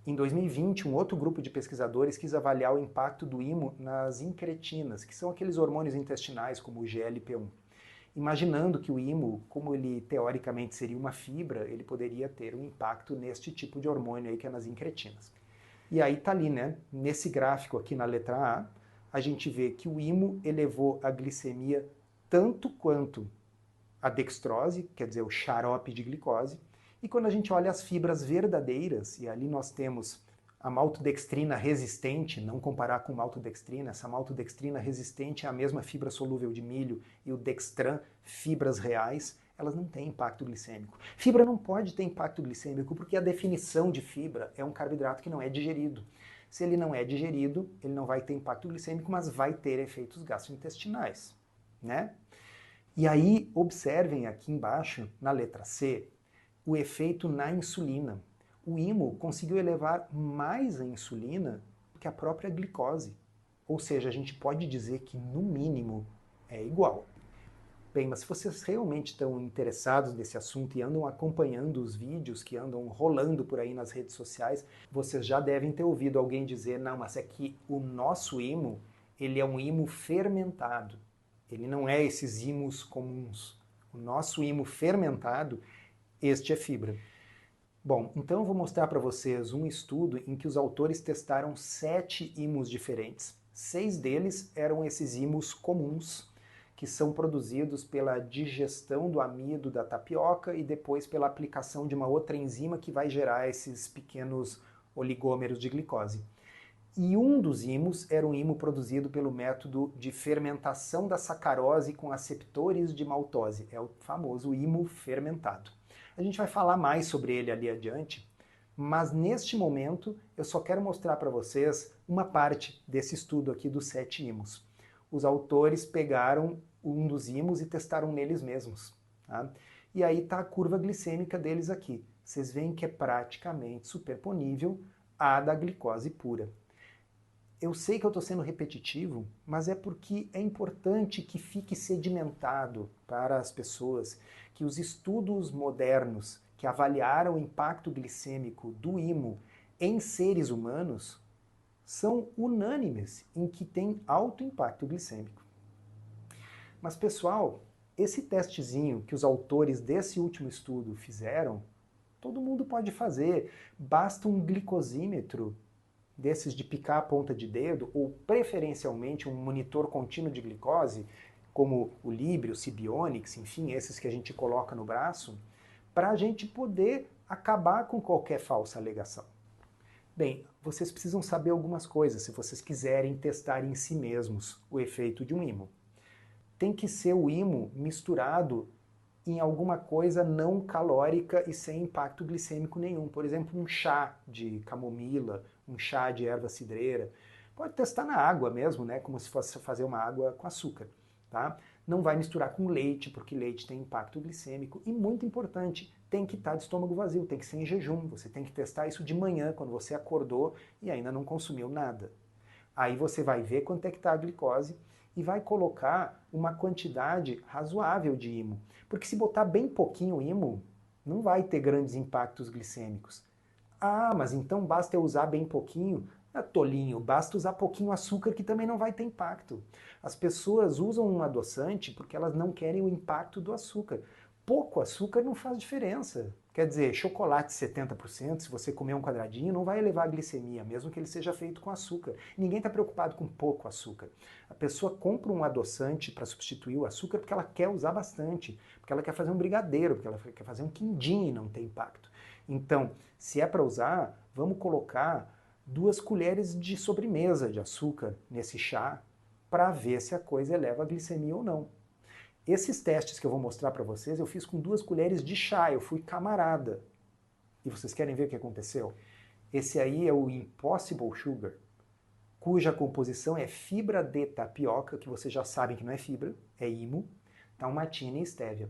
Speaker 1: Em 2020, um outro grupo de pesquisadores quis avaliar o impacto do IMO nas incretinas, que são aqueles hormônios intestinais como o GLP-1. Imaginando que o IMO, como ele teoricamente seria uma fibra, ele poderia ter um impacto neste tipo de hormônio aí que é nas incretinas. E aí tá ali, né? Nesse gráfico aqui na letra A, a gente vê que o IMO elevou a glicemia tanto quanto a dextrose, quer dizer, o xarope de glicose, e quando a gente olha as fibras verdadeiras, e ali nós temos a maltodextrina resistente, não comparar com maltodextrina, essa maltodextrina resistente é a mesma fibra solúvel de milho, e o dextran, fibras reais, elas não têm impacto glicêmico. Fibra não pode ter impacto glicêmico porque a definição de fibra é um carboidrato que não é digerido. Se ele não é digerido, ele não vai ter impacto glicêmico, mas vai ter efeitos gastrointestinais, né? E aí, observem aqui embaixo, na letra C, o efeito na insulina. O IMO conseguiu elevar mais a insulina do que a própria glicose. Ou seja, a gente pode dizer que, no mínimo, é igual. Bem, mas se vocês realmente estão interessados nesse assunto e andam acompanhando os vídeos que andam rolando por aí nas redes sociais, vocês já devem ter ouvido alguém dizer, não, mas é que o nosso IMO, ele é um IMO fermentado. Ele não é esses IMOs comuns. O nosso IMO fermentado, este é fibra. Bom, então eu vou mostrar para vocês um estudo em que os autores testaram 7 IMOs diferentes. 6 deles eram esses IMOs comuns, que são produzidos pela digestão do amido da tapioca e depois pela aplicação de uma outra enzima que vai gerar esses pequenos oligômeros de glicose. E um dos imos era um imo produzido pelo método de fermentação da sacarose com aceptores de maltose. É o famoso imo fermentado. A gente vai falar mais sobre ele ali adiante, mas neste momento eu só quero mostrar para vocês uma parte desse estudo aqui dos 7 imos. Os autores pegaram um dos imos e testaram neles mesmos. Tá? E aí está a curva glicêmica deles aqui. Vocês veem que é praticamente superponível à da glicose pura. Eu sei que eu estou sendo repetitivo, mas é porque é importante que fique sedimentado para as pessoas que os estudos modernos que avaliaram o impacto glicêmico do imo em seres humanos são unânimes em que tem alto impacto glicêmico. Mas, pessoal, esse testezinho que os autores desse último estudo fizeram, todo mundo pode fazer. Basta um glicosímetro desses de picar a ponta de dedo, ou preferencialmente um monitor contínuo de glicose, como o Libre, o Sibionics, enfim, esses que a gente coloca no braço, para a gente poder acabar com qualquer falsa alegação. Bem, vocês precisam saber algumas coisas se vocês quiserem testar em si mesmos o efeito de um imo. Tem que ser o imo misturado em alguma coisa não calórica e sem impacto glicêmico nenhum. Por exemplo, um chá de camomila, um chá de erva cidreira. Pode testar na água mesmo, né? Como se fosse fazer uma água com açúcar. Tá? Não vai misturar com leite, porque leite tem impacto glicêmico. E muito importante, tem que estar de estômago vazio, tem que ser em jejum. Você tem que testar isso de manhã, quando você acordou e ainda não consumiu nada. Aí você vai ver quanto é que está a glicose e vai colocar uma quantidade razoável de imo. Porque se botar bem pouquinho imo, não vai ter grandes impactos glicêmicos. Ah, mas então basta eu usar bem pouquinho? Ah, tolinho, basta usar pouquinho açúcar que também não vai ter impacto. As pessoas usam um adoçante porque elas não querem o impacto do açúcar. Pouco açúcar não faz diferença. Quer dizer, chocolate 70%, se você comer um quadradinho, não vai elevar a glicemia, mesmo que ele seja feito com açúcar. Ninguém está preocupado com pouco açúcar. A pessoa compra um adoçante para substituir o açúcar porque ela quer usar bastante, porque ela quer fazer um brigadeiro, porque ela quer fazer um quindim e não tem impacto. Então, se é para usar, vamos colocar 2 colheres de sobremesa de açúcar nesse chá para ver se a coisa eleva a glicemia ou não. Esses testes que eu vou mostrar para vocês, eu fiz com 2 colheres de chá, eu fui camarada. E vocês querem ver o que aconteceu? Esse aí é o Impossible Sugar, cuja composição é fibra de tapioca, que vocês já sabem que não é fibra, é imo, talmatina e estévia.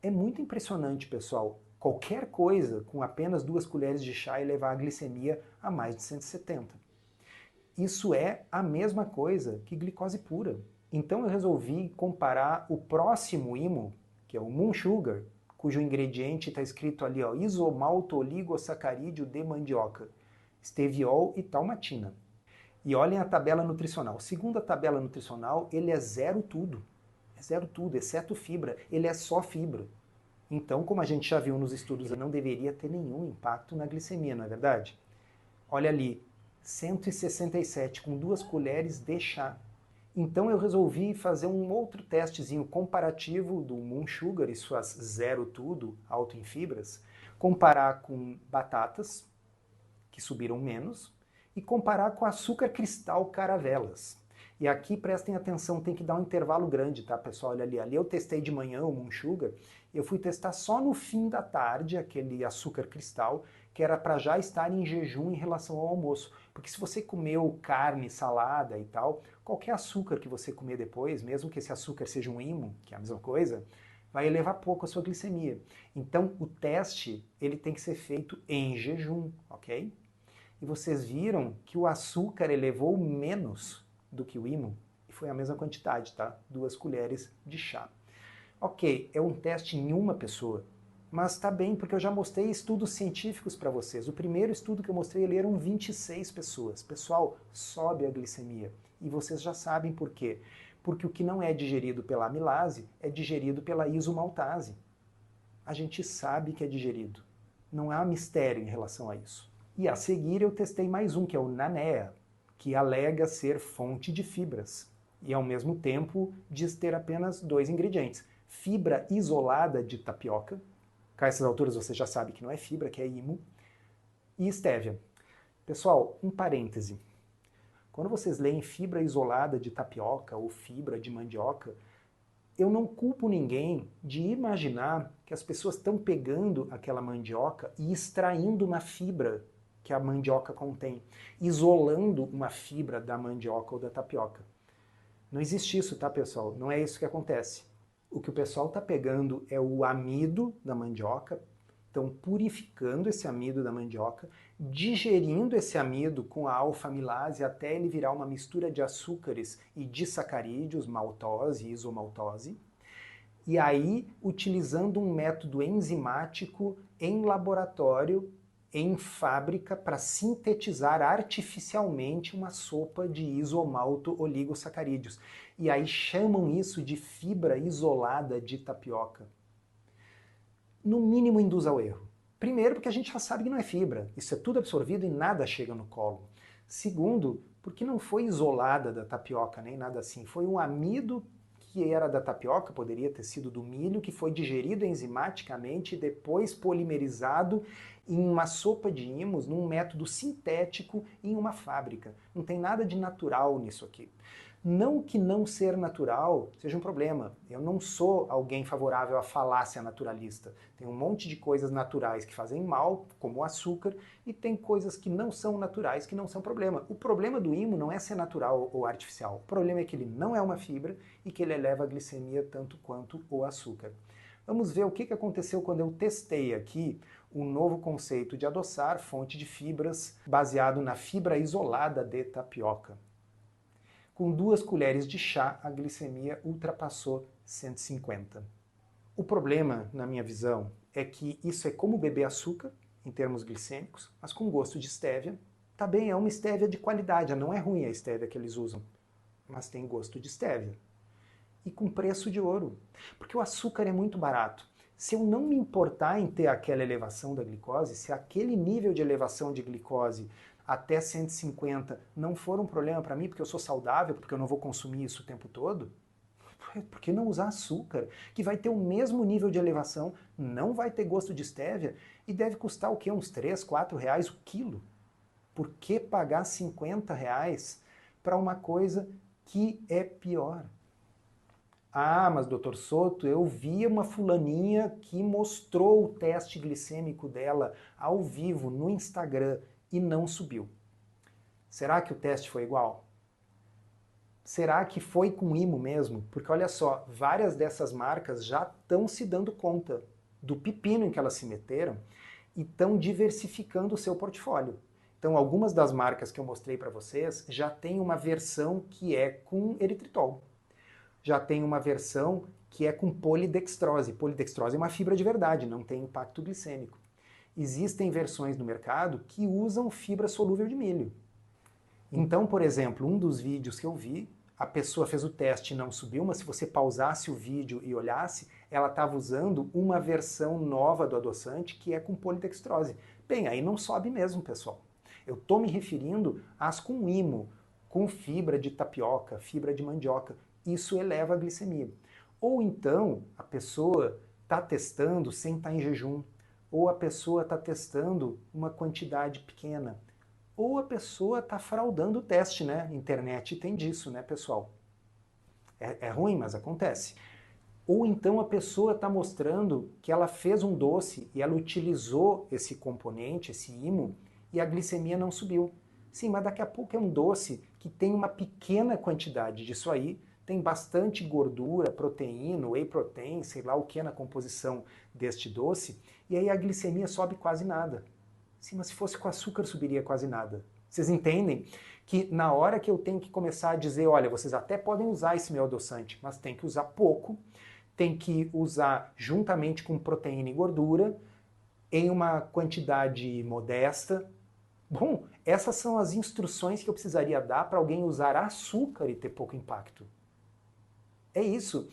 Speaker 1: É muito impressionante, pessoal. Qualquer coisa com apenas 2 colheres de chá elevar a glicemia a mais de 170. Isso é a mesma coisa que glicose pura. Então eu resolvi comparar o próximo imo, que é o Moon Sugar, cujo ingrediente está escrito ali, ó, isomalto-oligosacarídeo de mandioca, esteviol e talmatina. E olhem a tabela nutricional. Segundo a tabela nutricional, ele é zero tudo. É zero tudo, exceto fibra. Ele é só fibra. Então, como a gente já viu nos estudos, não deveria ter nenhum impacto na glicemia, não é verdade? Olha ali, 167 com 2 colheres de chá. Então eu resolvi fazer um outro testezinho comparativo do Moon Sugar e suas zero tudo, alto em fibras, comparar com batatas, que subiram menos, e comparar com açúcar cristal caravelas. E aqui prestem atenção, tem que dar um intervalo grande, tá, pessoal? Olha ali, ali eu testei de manhã o Moon Sugar, eu fui testar só no fim da tarde aquele açúcar cristal, que era para já estar em jejum em relação ao almoço. Porque se você comeu carne, salada e tal, qualquer açúcar que você comer depois, mesmo que esse açúcar seja um imo, que é a mesma coisa, vai elevar pouco a sua glicemia. Então o teste ele tem que ser feito em jejum, ok? E vocês viram que o açúcar elevou menos do que o imo, e foi a mesma quantidade, tá? 2 colheres de chá. Ok, é um teste em uma pessoa, mas tá bem, porque eu já mostrei estudos científicos para vocês. O primeiro estudo que eu mostrei, ele eram 26 pessoas. Pessoal, sobe a glicemia. E vocês já sabem por quê. Porque o que não é digerido pela amilase é digerido pela isomaltase. A gente sabe que é digerido. Não há mistério em relação a isso. E a seguir eu testei mais um, que é o Nanea, que alega ser fonte de fibras. e ao mesmo tempo diz ter apenas 2 ingredientes. Fibra isolada de tapioca, a essas alturas você já sabe que não é fibra, que é IMO, e estévia. Pessoal, um parêntese. Quando vocês leem fibra isolada de tapioca ou fibra de mandioca, eu não culpo ninguém de imaginar que as pessoas estão pegando aquela mandioca e extraindo uma fibra que a mandioca contém, isolando uma fibra da mandioca ou da tapioca. Não existe isso, tá, pessoal? Não é isso que acontece. O que o pessoal está pegando é o amido da mandioca, estão purificando esse amido da mandioca, digerindo esse amido com a alfa-amilase até ele virar uma mistura de açúcares e disacarídeos, maltose e isomaltose, e aí utilizando um método enzimático em laboratório, em fábrica, para sintetizar artificialmente uma sopa de isomalto-oligosacarídeos. E aí chamam isso de fibra isolada de tapioca. No mínimo induz ao erro. Primeiro, porque a gente já sabe que não é fibra, isso é tudo absorvido e nada chega no colo. Segundo, porque não foi isolada da tapioca, nem nada assim, foi um amido que era da tapioca, poderia ter sido do milho, que foi digerido enzimaticamente e depois polimerizado em uma sopa de imos, num método sintético em uma fábrica. Não tem nada de natural nisso aqui. Não que não ser natural seja um problema. Eu não sou alguém favorável à falácia naturalista. Tem um monte de coisas naturais que fazem mal, como o açúcar, e tem coisas que não são naturais, que não são problema. O problema do IMO não é ser natural ou artificial. O problema é que ele não é uma fibra e que ele eleva a glicemia tanto quanto o açúcar. Vamos ver o que aconteceu quando eu testei aqui um novo conceito de adoçar fonte de fibras baseado na fibra isolada de tapioca. Com 2 colheres de chá, a glicemia ultrapassou 150. O problema, na minha visão, é que isso é como beber açúcar, em termos glicêmicos, mas com gosto de estévia. Tá bem, é uma estévia de qualidade, não é ruim a estévia que eles usam, mas tem gosto de estévia. E com preço de ouro, porque o açúcar é muito barato. Se eu não me importar em ter aquela elevação da glicose, se aquele nível de elevação de glicose até 150 não for um problema para mim, porque eu sou saudável, porque eu não vou consumir isso o tempo todo, por que não usar açúcar, que vai ter o mesmo nível de elevação, não vai ter gosto de estévia e deve custar o quê? Uns 3, 4 reais o quilo? Por que pagar 50 reais para uma coisa que é pior? Ah, mas doutor Soto, eu vi uma fulaninha que mostrou o teste glicêmico dela ao vivo no Instagram e não subiu. Será que o teste foi igual? Será que foi com IMO mesmo? Porque olha só, várias dessas marcas já estão se dando conta do pepino em que elas se meteram e estão diversificando o seu portfólio. Então, algumas das marcas que eu mostrei para vocês já tem uma versão que é com eritritol. Já tem uma versão que é com polidextrose. Polidextrose é uma fibra de verdade, não tem impacto glicêmico. Existem versões no mercado que usam fibra solúvel de milho. Então, por exemplo, um dos vídeos que eu vi, a pessoa fez o teste e não subiu, mas se você pausasse o vídeo e olhasse, ela estava usando uma versão nova do adoçante que é com polidextrose. Bem, aí não sobe mesmo, pessoal. Eu estou me referindo às com IMO, com fibra de tapioca, fibra de mandioca. Isso eleva a glicemia. Ou então, a pessoa está testando sem estar em jejum, ou a pessoa está testando uma quantidade pequena, ou a pessoa está fraudando o teste, né? Internet tem disso, né, pessoal? É ruim, mas acontece. Ou então a pessoa está mostrando que ela fez um doce e ela utilizou esse componente, esse IMO, e a glicemia não subiu. Sim, mas daqui a pouco é um doce que tem uma pequena quantidade disso aí, tem bastante gordura, proteína, whey protein, sei lá o que na composição deste doce, e aí a glicemia sobe quase nada. Sim, mas se fosse com açúcar subiria quase nada. Vocês entendem que na hora que eu tenho que começar a dizer, olha, vocês até podem usar esse meu adoçante, mas tem que usar pouco, tem que usar juntamente com proteína e gordura, em uma quantidade modesta. Bom, essas são as instruções que eu precisaria dar para alguém usar açúcar e ter pouco impacto. É isso.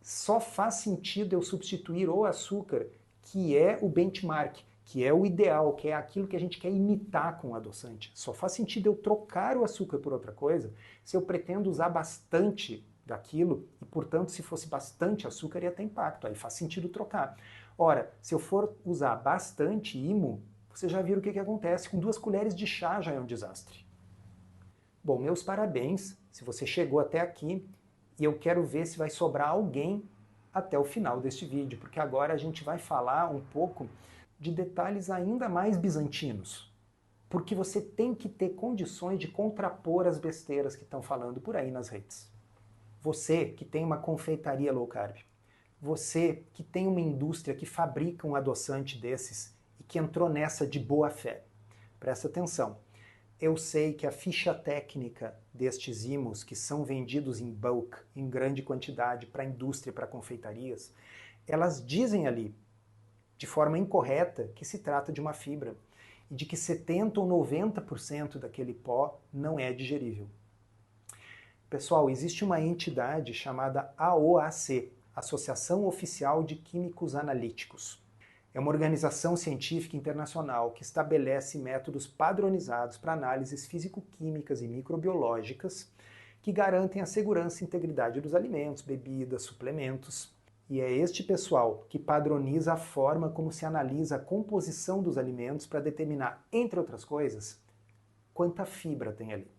Speaker 1: Só faz sentido eu substituir o açúcar, que é o benchmark, que é o ideal, que é aquilo que a gente quer imitar com o adoçante. Só faz sentido eu trocar o açúcar por outra coisa se eu pretendo usar bastante daquilo e, portanto, se fosse bastante açúcar ia ter impacto, aí faz sentido trocar. Ora, se eu for usar bastante IMO, vocês já viram o que acontece, com 2 colheres de chá já é um desastre. Bom, meus parabéns, se você chegou até aqui, e eu quero ver se vai sobrar alguém até o final deste vídeo, porque agora a gente vai falar um pouco de detalhes ainda mais bizantinos, porque você tem que ter condições de contrapor as besteiras que estão falando por aí nas redes. Você que tem uma confeitaria low carb, você que tem uma indústria que fabrica um adoçante desses e que entrou nessa de boa fé, presta atenção. Eu sei que a ficha técnica destes IMOs, que são vendidos em bulk, em grande quantidade para a indústria e para confeitarias, elas dizem ali, de forma incorreta, que se trata de uma fibra e de que 70% ou 90% daquele pó não é digerível. Pessoal, existe uma entidade chamada AOAC, Associação Oficial de Químicos Analíticos. É uma organização científica internacional que estabelece métodos padronizados para análises físico-químicas e microbiológicas que garantem a segurança e integridade dos alimentos, bebidas, suplementos. E é este pessoal que padroniza a forma como se analisa a composição dos alimentos para determinar, entre outras coisas, quanta fibra tem ali.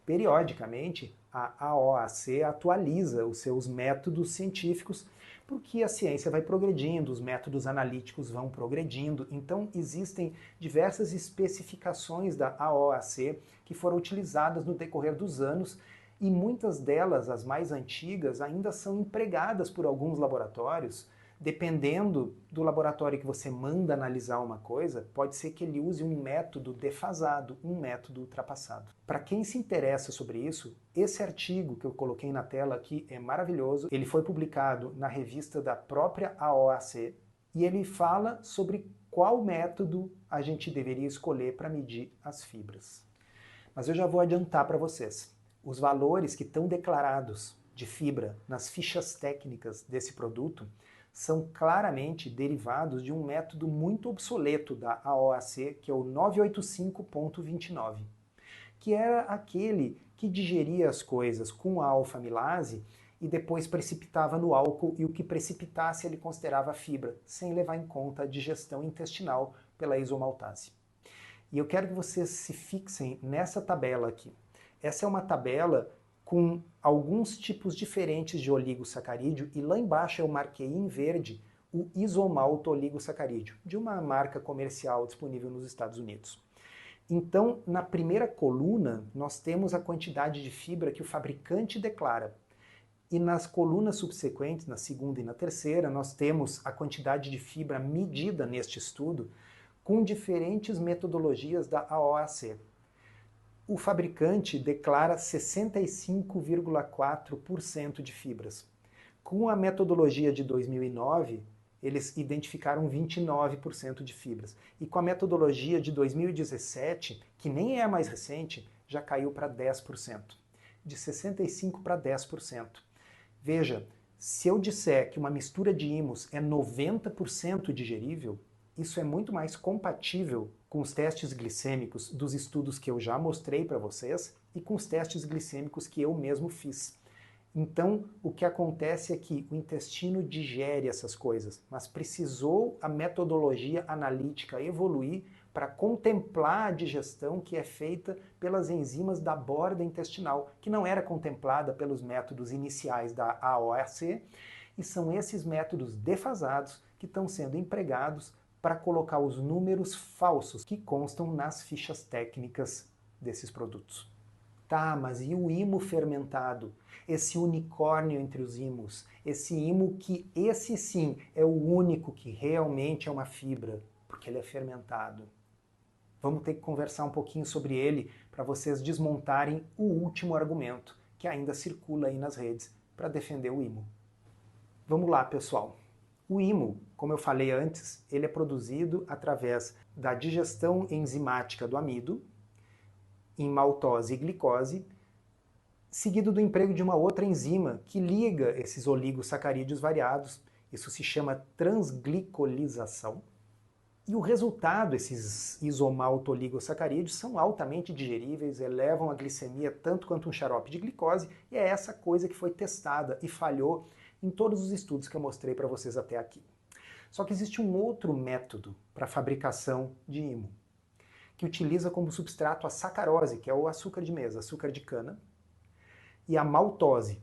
Speaker 1: Periodicamente, a AOAC atualiza os seus métodos científicos porque a ciência vai progredindo, os métodos analíticos vão progredindo, então existem diversas especificações da AOAC que foram utilizadas no decorrer dos anos e muitas delas, as mais antigas, ainda são empregadas por alguns laboratórios. Dependendo do laboratório que você manda analisar uma coisa, pode ser que ele use um método defasado, um método ultrapassado. Para quem se interessa sobre isso, esse artigo que eu coloquei na tela aqui é maravilhoso. Ele foi publicado na revista da própria AOAC e ele fala sobre qual método a gente deveria escolher para medir as fibras. Mas eu já vou adiantar para vocês. Os valores que estão declarados de fibra nas fichas técnicas desse produto são claramente derivados de um método muito obsoleto da AOAC, que é o 985.29, que era aquele que digeria as coisas com a alfa-amilase e depois precipitava no álcool e o que precipitasse ele considerava fibra, sem levar em conta a digestão intestinal pela isomaltase. E eu quero que vocês se fixem nessa tabela aqui. Essa é uma tabela com alguns tipos diferentes de oligosacarídeo, e lá embaixo eu marquei em verde o isomalto oligosacarídeo, de uma marca comercial disponível nos Estados Unidos. Então, na primeira coluna, nós temos a quantidade de fibra que o fabricante declara. E nas colunas subsequentes, na segunda e na terceira, nós temos a quantidade de fibra medida neste estudo com diferentes metodologias da AOAC. O fabricante declara 65,4% de fibras. Com a metodologia de 2009, eles identificaram 29% de fibras. E com a metodologia de 2017, que nem é a mais recente, já caiu para 10%. De 65% para 10%. Veja, se eu disser que uma mistura de IMOs é 90% digerível, isso é muito mais compatível com os testes glicêmicos dos estudos que eu já mostrei para vocês e com os testes glicêmicos que eu mesmo fiz. Então, o que acontece é que o intestino digere essas coisas, mas precisou a metodologia analítica evoluir para contemplar a digestão que é feita pelas enzimas da borda intestinal, que não era contemplada pelos métodos iniciais da AOAC, e são esses métodos defasados que estão sendo empregados para colocar os números falsos que constam nas fichas técnicas desses produtos. Tá, mas e o IMO fermentado? Esse unicórnio entre os IMOs? Esse IMO que, esse sim, é o único que realmente é uma fibra, porque ele é fermentado. Vamos ter que conversar um pouquinho sobre ele para vocês desmontarem o último argumento que ainda circula aí nas redes para defender o IMO. Vamos lá, pessoal. O IMO, como eu falei antes, ele é produzido através da digestão enzimática do amido, em maltose e glicose, seguido do emprego de uma outra enzima que liga esses oligosacarídeos variados. Isso se chama transglicolização. E o resultado, esses isomaltoligosacarídeos são altamente digeríveis, elevam a glicemia tanto quanto um xarope de glicose, e é essa coisa que foi testada e falhou em todos os estudos que eu mostrei para vocês até aqui. Só que existe um outro método para a fabricação de IMO, que utiliza como substrato a sacarose, que é o açúcar de mesa, açúcar de cana, e a maltose.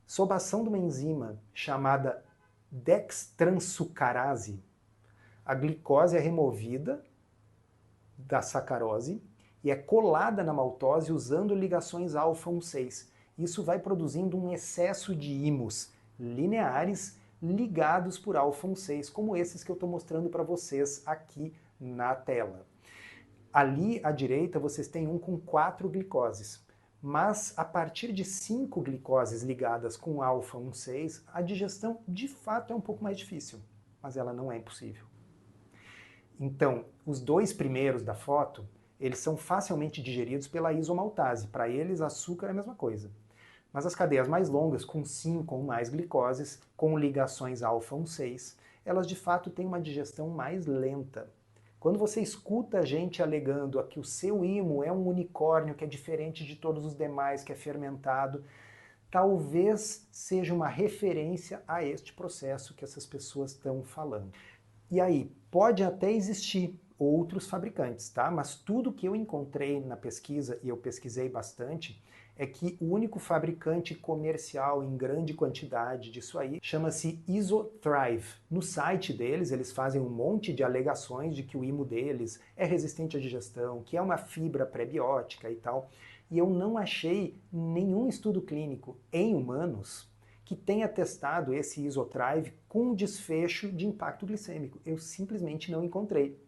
Speaker 1: Sob a ação de uma enzima chamada dextransucarase, a glicose é removida da sacarose e é colada na maltose usando ligações alfa-1,6. Isso vai produzindo um excesso de ímos lineares ligados por alfa-1,6, como esses que eu estou mostrando para vocês aqui na tela. Ali à direita vocês têm um com 4 glicoses, mas a partir de 5 glicoses ligadas com alfa-1,6, a digestão de fato é um pouco mais difícil, mas ela não é impossível. Então, os dois primeiros da foto, eles são facilmente digeridos pela isomaltase. Para eles, açúcar é a mesma coisa. Mas as cadeias mais longas, com 5 ou mais glicoses, com ligações alfa-1,6, elas de fato têm uma digestão mais lenta. Quando você escuta a gente alegando que o seu IMO é um unicórnio, que é diferente de todos os demais, que é fermentado, talvez seja uma referência a este processo que essas pessoas estão falando. E aí, pode até existir outros fabricantes, tá? Mas tudo que eu encontrei na pesquisa, e eu pesquisei bastante, é que o único fabricante comercial em grande quantidade disso aí chama-se Isothrive. No site deles, eles fazem um monte de alegações de que o IMO deles é resistente à digestão, que é uma fibra pré-biótica e tal, e eu não achei nenhum estudo clínico em humanos que tenha testado esse Isothrive com desfecho de impacto glicêmico. Eu simplesmente não encontrei.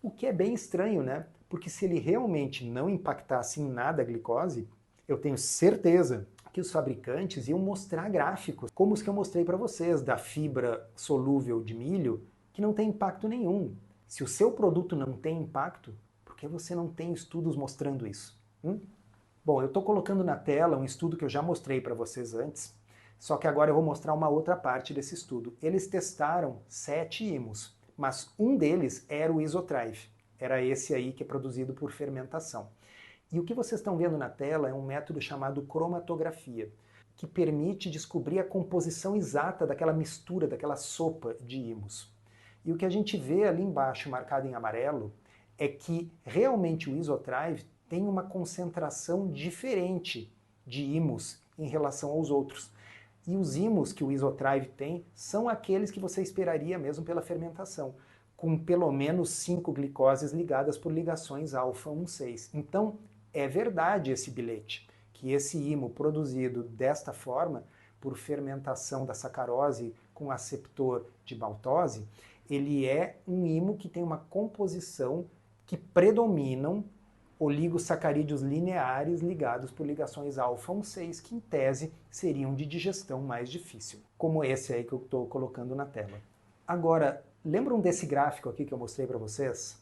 Speaker 1: O que é bem estranho, né? Porque se ele realmente não impactasse em nada a glicose, eu tenho certeza que os fabricantes iam mostrar gráficos, como os que eu mostrei para vocês, da fibra solúvel de milho, que não tem impacto nenhum. Se o seu produto não tem impacto, por que você não tem estudos mostrando isso? Bom, eu estou colocando na tela um estudo que eu já mostrei para vocês antes, só que agora eu vou mostrar uma outra parte desse estudo. Eles testaram 7 IMOs, mas um deles era o Isothrive. Era esse aí que é produzido por fermentação. E o que vocês estão vendo na tela é um método chamado cromatografia, que permite descobrir a composição exata daquela mistura, daquela sopa de IMOs. E o que a gente vê ali embaixo, marcado em amarelo, é que realmente o Isothrive tem uma concentração diferente de IMOs em relação aos outros. E os IMOs que o Isothrive tem são aqueles que você esperaria mesmo pela fermentação, com pelo menos 5 glicoses ligadas por ligações alfa-1,6. Então, é verdade esse bilhete, que esse IMO produzido desta forma, por fermentação da sacarose com aceptor de maltose, ele é um IMO que tem uma composição que predominam oligosacarídeos lineares ligados por ligações alfa-1,6, que em tese seriam de digestão mais difícil, como esse aí que eu estou colocando na tela. Agora, lembram desse gráfico aqui que eu mostrei para vocês?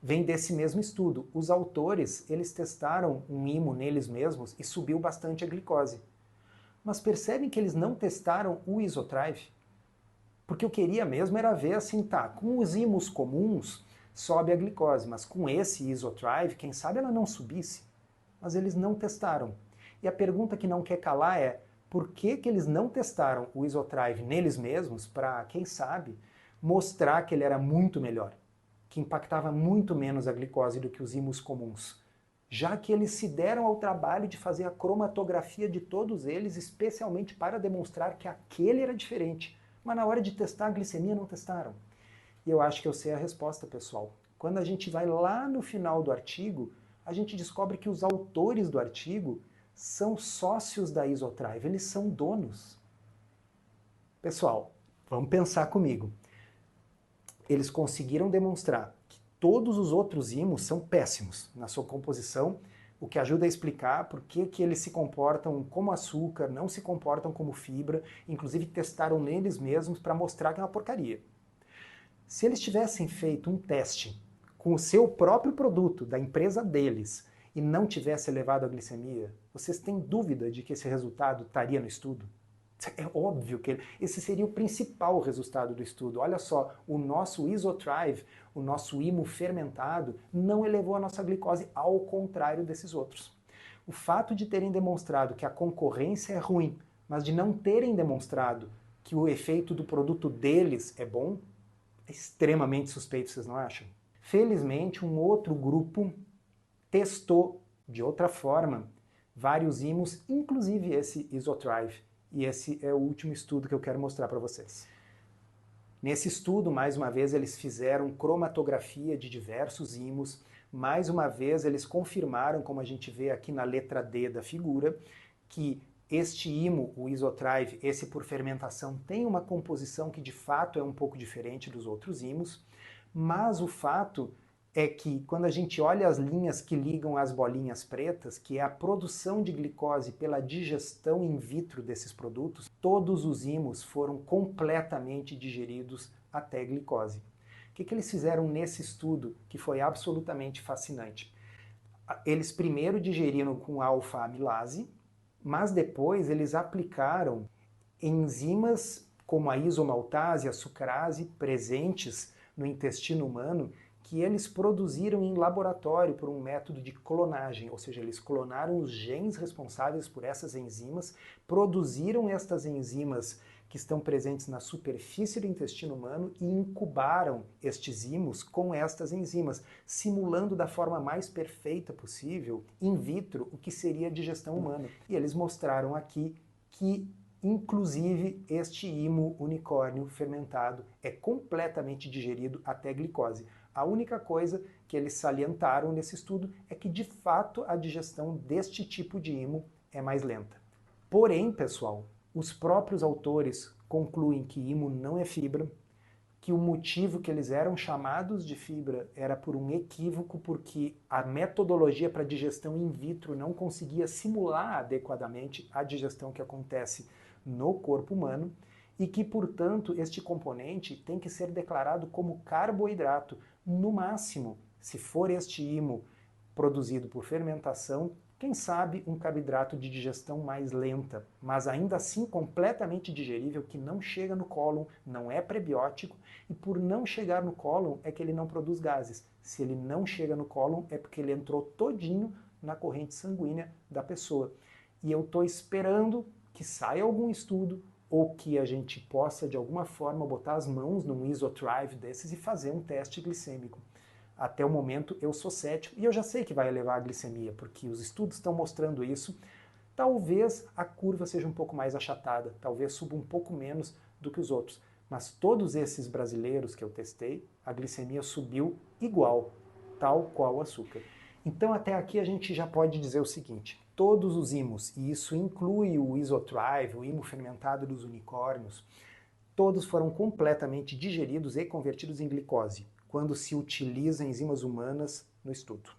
Speaker 1: Vem desse mesmo estudo. Os autores, eles testaram um IMO neles mesmos e subiu bastante a glicose. Mas percebem que eles não testaram o Isothrive? Porque eu queria mesmo era ver assim, tá, com os IMOs comuns, sobe a glicose, mas com esse Isothrive, quem sabe ela não subisse. Mas eles não testaram. E a pergunta que não quer calar é, por que que eles não testaram o Isothrive neles mesmos para, quem sabe, mostrar que ele era muito melhor, que impactava muito menos a glicose do que os IMOs comuns, já que eles se deram ao trabalho de fazer a cromatografia de todos eles, especialmente para demonstrar que aquele era diferente, mas na hora de testar a glicemia não testaram. E eu acho que eu sei a resposta, pessoal. Quando a gente vai lá no final do artigo, a gente descobre que os autores do artigo são sócios da Isothrive, eles são donos. Pessoal, vamos pensar comigo. Eles conseguiram demonstrar que todos os outros IMOs são péssimos na sua composição, o que ajuda a explicar por que que eles se comportam como açúcar, não se comportam como fibra, inclusive testaram neles mesmos para mostrar que é uma porcaria. Se eles tivessem feito um teste com o seu próprio produto, da empresa deles, e não tivesse elevado a glicemia, vocês têm dúvida de que esse resultado estaria no estudo? É óbvio que esse seria o principal resultado do estudo. Olha só, o nosso isotrive, o nosso IMO fermentado, não elevou a nossa glicose, ao contrário desses outros. O fato de terem demonstrado que a concorrência é ruim, mas de não terem demonstrado que o efeito do produto deles é bom, é extremamente suspeito, vocês não acham? Felizmente, um outro grupo testou de outra forma vários IMOs, inclusive esse isotrive. E esse é o último estudo que eu quero mostrar para vocês. Nesse estudo, mais uma vez, eles fizeram cromatografia de diversos IMOs. Mais uma vez, eles confirmaram, como a gente vê aqui na letra D da figura, que este IMO, o isotrive, esse por fermentação, tem uma composição que de fato é um pouco diferente dos outros IMOs, mas o fato é que quando a gente olha as linhas que ligam as bolinhas pretas, que é a produção de glicose pela digestão in vitro desses produtos, todos os IMOs foram completamente digeridos até glicose. O que eles fizeram nesse estudo que foi absolutamente fascinante? Eles primeiro digeriram com alfa-amilase, mas depois eles aplicaram enzimas como a isomaltase e a sucrase presentes no intestino humano que eles produziram em laboratório por um método de clonagem, ou seja, eles clonaram os genes responsáveis por essas enzimas, produziram estas enzimas que estão presentes na superfície do intestino humano e incubaram estes IMOs com estas enzimas, simulando da forma mais perfeita possível, in vitro, o que seria a digestão humana. E eles mostraram aqui que inclusive este IMO unicórnio fermentado é completamente digerido até glicose. A única coisa que eles salientaram nesse estudo é que, de fato, a digestão deste tipo de IMO é mais lenta. Porém, pessoal, os próprios autores concluem que IMO não é fibra, que o motivo que eles eram chamados de fibra era por um equívoco, porque a metodologia para digestão in vitro não conseguia simular adequadamente a digestão que acontece no corpo humano, e que, portanto, este componente tem que ser declarado como carboidrato. No máximo, se for este IMO produzido por fermentação, quem sabe um carboidrato de digestão mais lenta, mas ainda assim completamente digerível, que não chega no cólon, não é prebiótico, e por não chegar no cólon é que ele não produz gases. Se ele não chega no cólon é porque ele entrou todinho na corrente sanguínea da pessoa. E eu estou esperando que saia algum estudo ou que a gente possa, de alguma forma, botar as mãos num isotrive desses e fazer um teste glicêmico. Até o momento eu sou cético e eu já sei que vai elevar a glicemia, porque os estudos estão mostrando isso. Talvez a curva seja um pouco mais achatada, talvez suba um pouco menos do que os outros. Mas todos esses brasileiros que eu testei, a glicemia subiu igual, tal qual o açúcar. Então até aqui a gente já pode dizer o seguinte: todos os IMOs, e isso inclui o isotrive, o IMO fermentado dos unicórnios, todos foram completamente digeridos e convertidos em glicose, quando se utiliza enzimas humanas no estudo.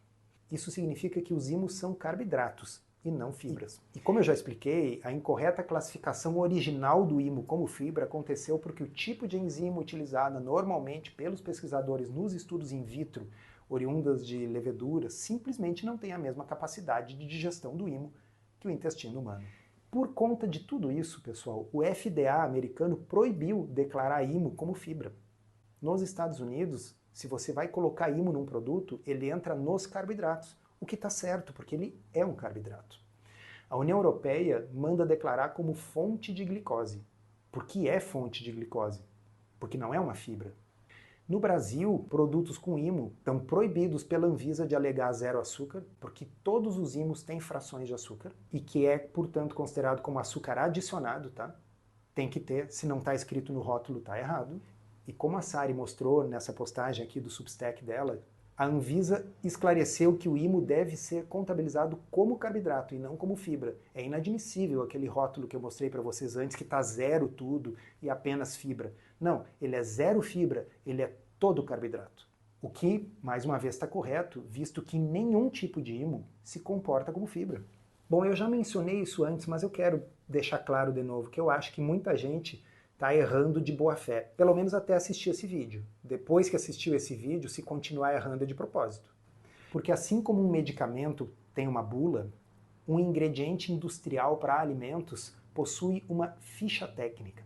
Speaker 1: Isso significa que os IMOs são carboidratos e não fibras. E como eu já expliquei, a incorreta classificação original do IMO como fibra aconteceu porque o tipo de enzima utilizada normalmente pelos pesquisadores nos estudos in vitro oriundas de leveduras, simplesmente não tem a mesma capacidade de digestão do IMO que o intestino humano. Por conta de tudo isso, pessoal, o FDA americano proibiu declarar IMO como fibra. Nos Estados Unidos, se você vai colocar IMO num produto, ele entra nos carboidratos, o que está certo, porque ele é um carboidrato. A União Europeia manda declarar como fonte de glicose. Por que é fonte de glicose? Porque não é uma fibra. No Brasil, produtos com IMO estão proibidos pela Anvisa de alegar zero açúcar, porque todos os IMOs têm frações de açúcar e que é, portanto, considerado como açúcar adicionado, tá? Tem que ter, se não está escrito no rótulo, está errado. E como a Sari mostrou nessa postagem aqui do Substack dela, a Anvisa esclareceu que o IMO deve ser contabilizado como carboidrato e não como fibra. É inadmissível aquele rótulo que eu mostrei para vocês antes, que está zero tudo e apenas fibra. Não, ele é zero fibra, ele é todo carboidrato. O que, mais uma vez, está correto, visto que nenhum tipo de IMO se comporta como fibra. Bom, eu já mencionei isso antes, mas eu quero deixar claro de novo que eu acho que muita gente está errando de boa fé, pelo menos até assistir esse vídeo. Depois que assistiu esse vídeo, se continuar errando é de propósito. Porque assim como um medicamento tem uma bula, um ingrediente industrial para alimentos possui uma ficha técnica.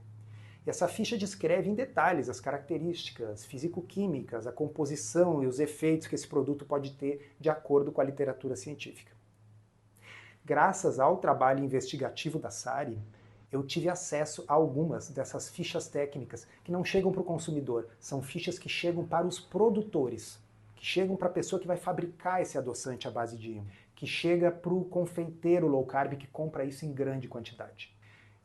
Speaker 1: E essa ficha descreve em detalhes as características físico-químicas, a composição e os efeitos que esse produto pode ter de acordo com a literatura científica. Graças ao trabalho investigativo da SARI, eu tive acesso a algumas dessas fichas técnicas que não chegam para o consumidor, são fichas que chegam para os produtores, que chegam para a pessoa que vai fabricar esse adoçante à base de IMO, que chega para o confeiteiro low carb que compra isso em grande quantidade.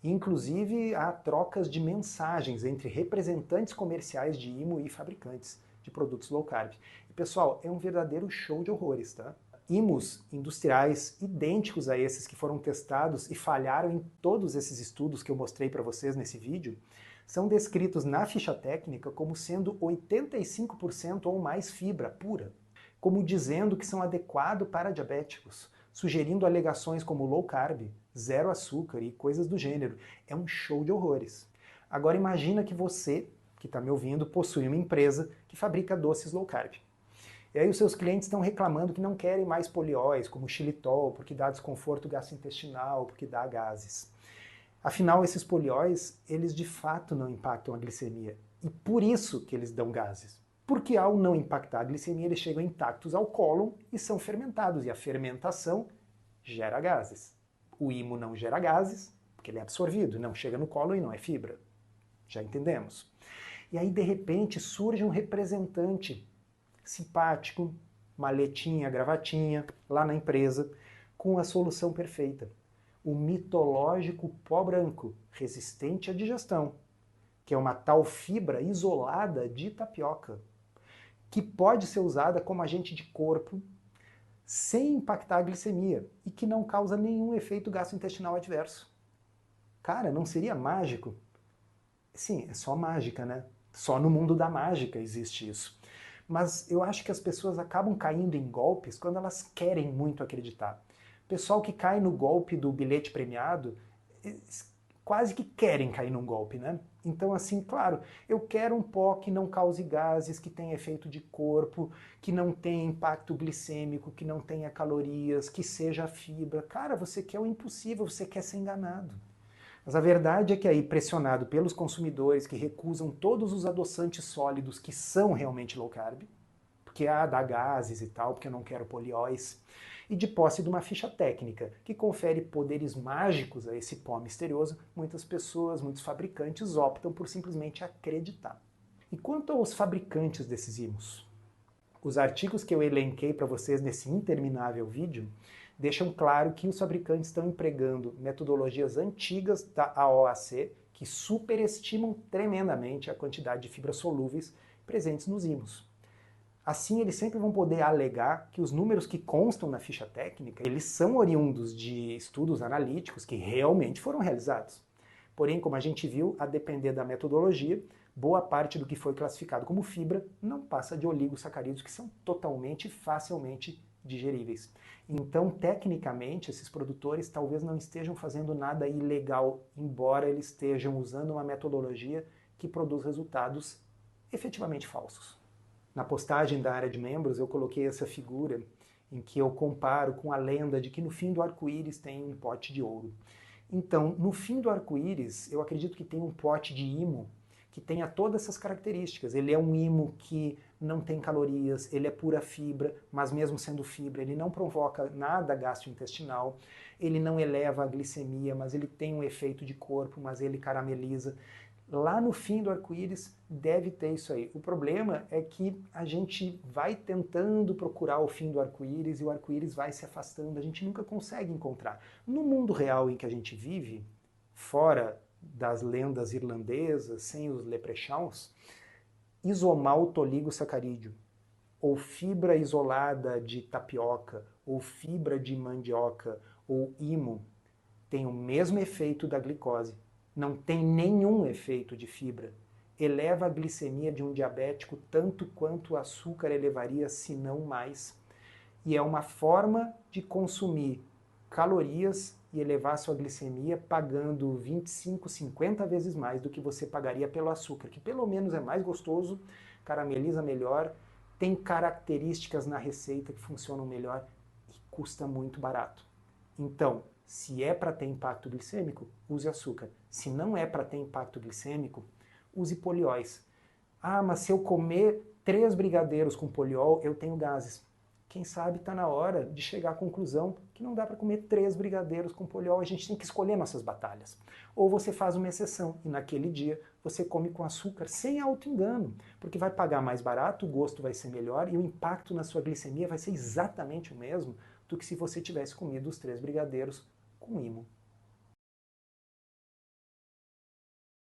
Speaker 1: Inclusive, há trocas de mensagens entre representantes comerciais de IMO e fabricantes de produtos low carb. E, pessoal, é um verdadeiro show de horrores, tá? IMOs industriais idênticos a esses que foram testados e falharam em todos esses estudos que eu mostrei para vocês nesse vídeo, são descritos na ficha técnica como sendo 85% ou mais fibra pura, como dizendo que são adequados para diabéticos, sugerindo alegações como low carb, zero açúcar e coisas do gênero. É um show de horrores. Agora imagina que você, que está me ouvindo, possui uma empresa que fabrica doces low carb. E aí os seus clientes estão reclamando que não querem mais polióis, como xilitol, porque dá desconforto gastrointestinal, porque dá gases. Afinal, esses polióis, eles de fato não impactam a glicemia. E por isso que eles dão gases. Porque ao não impactar a glicemia, eles chegam intactos ao cólon e são fermentados. E a fermentação gera gases. O IMO não gera gases, porque ele é absorvido, não chega no cólon e não é fibra. Já entendemos. E aí, de repente, surge um representante simpático, maletinha, gravatinha, lá na empresa, com a solução perfeita. O mitológico pó branco, resistente à digestão, que é uma tal fibra isolada de tapioca, que pode ser usada como agente de corpo sem impactar a glicemia e que não causa nenhum efeito gastrointestinal adverso. Cara, não seria mágico? Sim, é só mágica, né? Só no mundo da mágica existe isso. Mas eu acho que as pessoas acabam caindo em golpes quando elas querem muito acreditar. O pessoal que cai no golpe do bilhete premiado, quase que querem cair num golpe, né? Então, assim, claro, eu quero um pó que não cause gases, que tenha efeito de corpo, que não tenha impacto glicêmico, que não tenha calorias, que seja fibra. Cara, você quer o impossível, você quer ser enganado. Mas a verdade é que aí, pressionado pelos consumidores que recusam todos os adoçantes sólidos que são realmente low carb, porque dá gases e tal, porque eu não quero polióis, e de posse de uma ficha técnica que confere poderes mágicos a esse pó misterioso, muitas pessoas, muitos fabricantes optam por simplesmente acreditar. E quanto aos fabricantes desses IMOs? Os artigos que eu elenquei para vocês nesse interminável vídeo deixam claro que os fabricantes estão empregando metodologias antigas da AOAC que superestimam tremendamente a quantidade de fibras solúveis presentes nos IMOs. Assim, eles sempre vão poder alegar que os números que constam na ficha técnica, eles são oriundos de estudos analíticos que realmente foram realizados. Porém, como a gente viu, a depender da metodologia, boa parte do que foi classificado como fibra não passa de oligosacarídeos que são totalmente e facilmente digeríveis. Então, tecnicamente, esses produtores talvez não estejam fazendo nada ilegal, embora eles estejam usando uma metodologia que produz resultados efetivamente falsos. Na postagem da área de membros, eu coloquei essa figura em que eu comparo com a lenda de que no fim do arco-íris tem um pote de ouro. Então, no fim do arco-íris, eu acredito que tem um pote de IMO que tenha todas essas características. Ele é um IMO que não tem calorias, ele é pura fibra, mas mesmo sendo fibra, ele não provoca nada gastrointestinal, ele não eleva a glicemia, mas ele tem um efeito de corpo, mas ele carameliza. Lá no fim do arco-íris deve ter isso aí. O problema é que a gente vai tentando procurar o fim do arco-íris e o arco-íris vai se afastando, a gente nunca consegue encontrar. No mundo real em que a gente vive, fora das lendas irlandesas, sem os leprechauns, isomaltoligosacarídeo, ou fibra isolada de tapioca, ou fibra de mandioca, ou IMO, tem o mesmo efeito da glicose. Não tem nenhum efeito de fibra. Eleva a glicemia de um diabético tanto quanto o açúcar elevaria, se não mais. E é uma forma de consumir calorias e elevar sua glicemia pagando 25, 50 vezes mais do que você pagaria pelo açúcar, que pelo menos é mais gostoso, carameliza melhor, tem características na receita que funcionam melhor e custa muito barato. Então, Se é para ter impacto glicêmico, use açúcar. Se não é para ter impacto glicêmico, use polióis. Ah, mas se eu comer 3 brigadeiros com poliol, eu tenho gases. Quem sabe está na hora de chegar à conclusão que não dá para comer 3 brigadeiros com poliol, a gente tem que escolher nossas batalhas. Ou você faz uma exceção e naquele dia você come com açúcar sem auto-engano, porque vai pagar mais barato, o gosto vai ser melhor e o impacto na sua glicemia vai ser exatamente o mesmo do que se você tivesse comido os 3 brigadeiros com imo.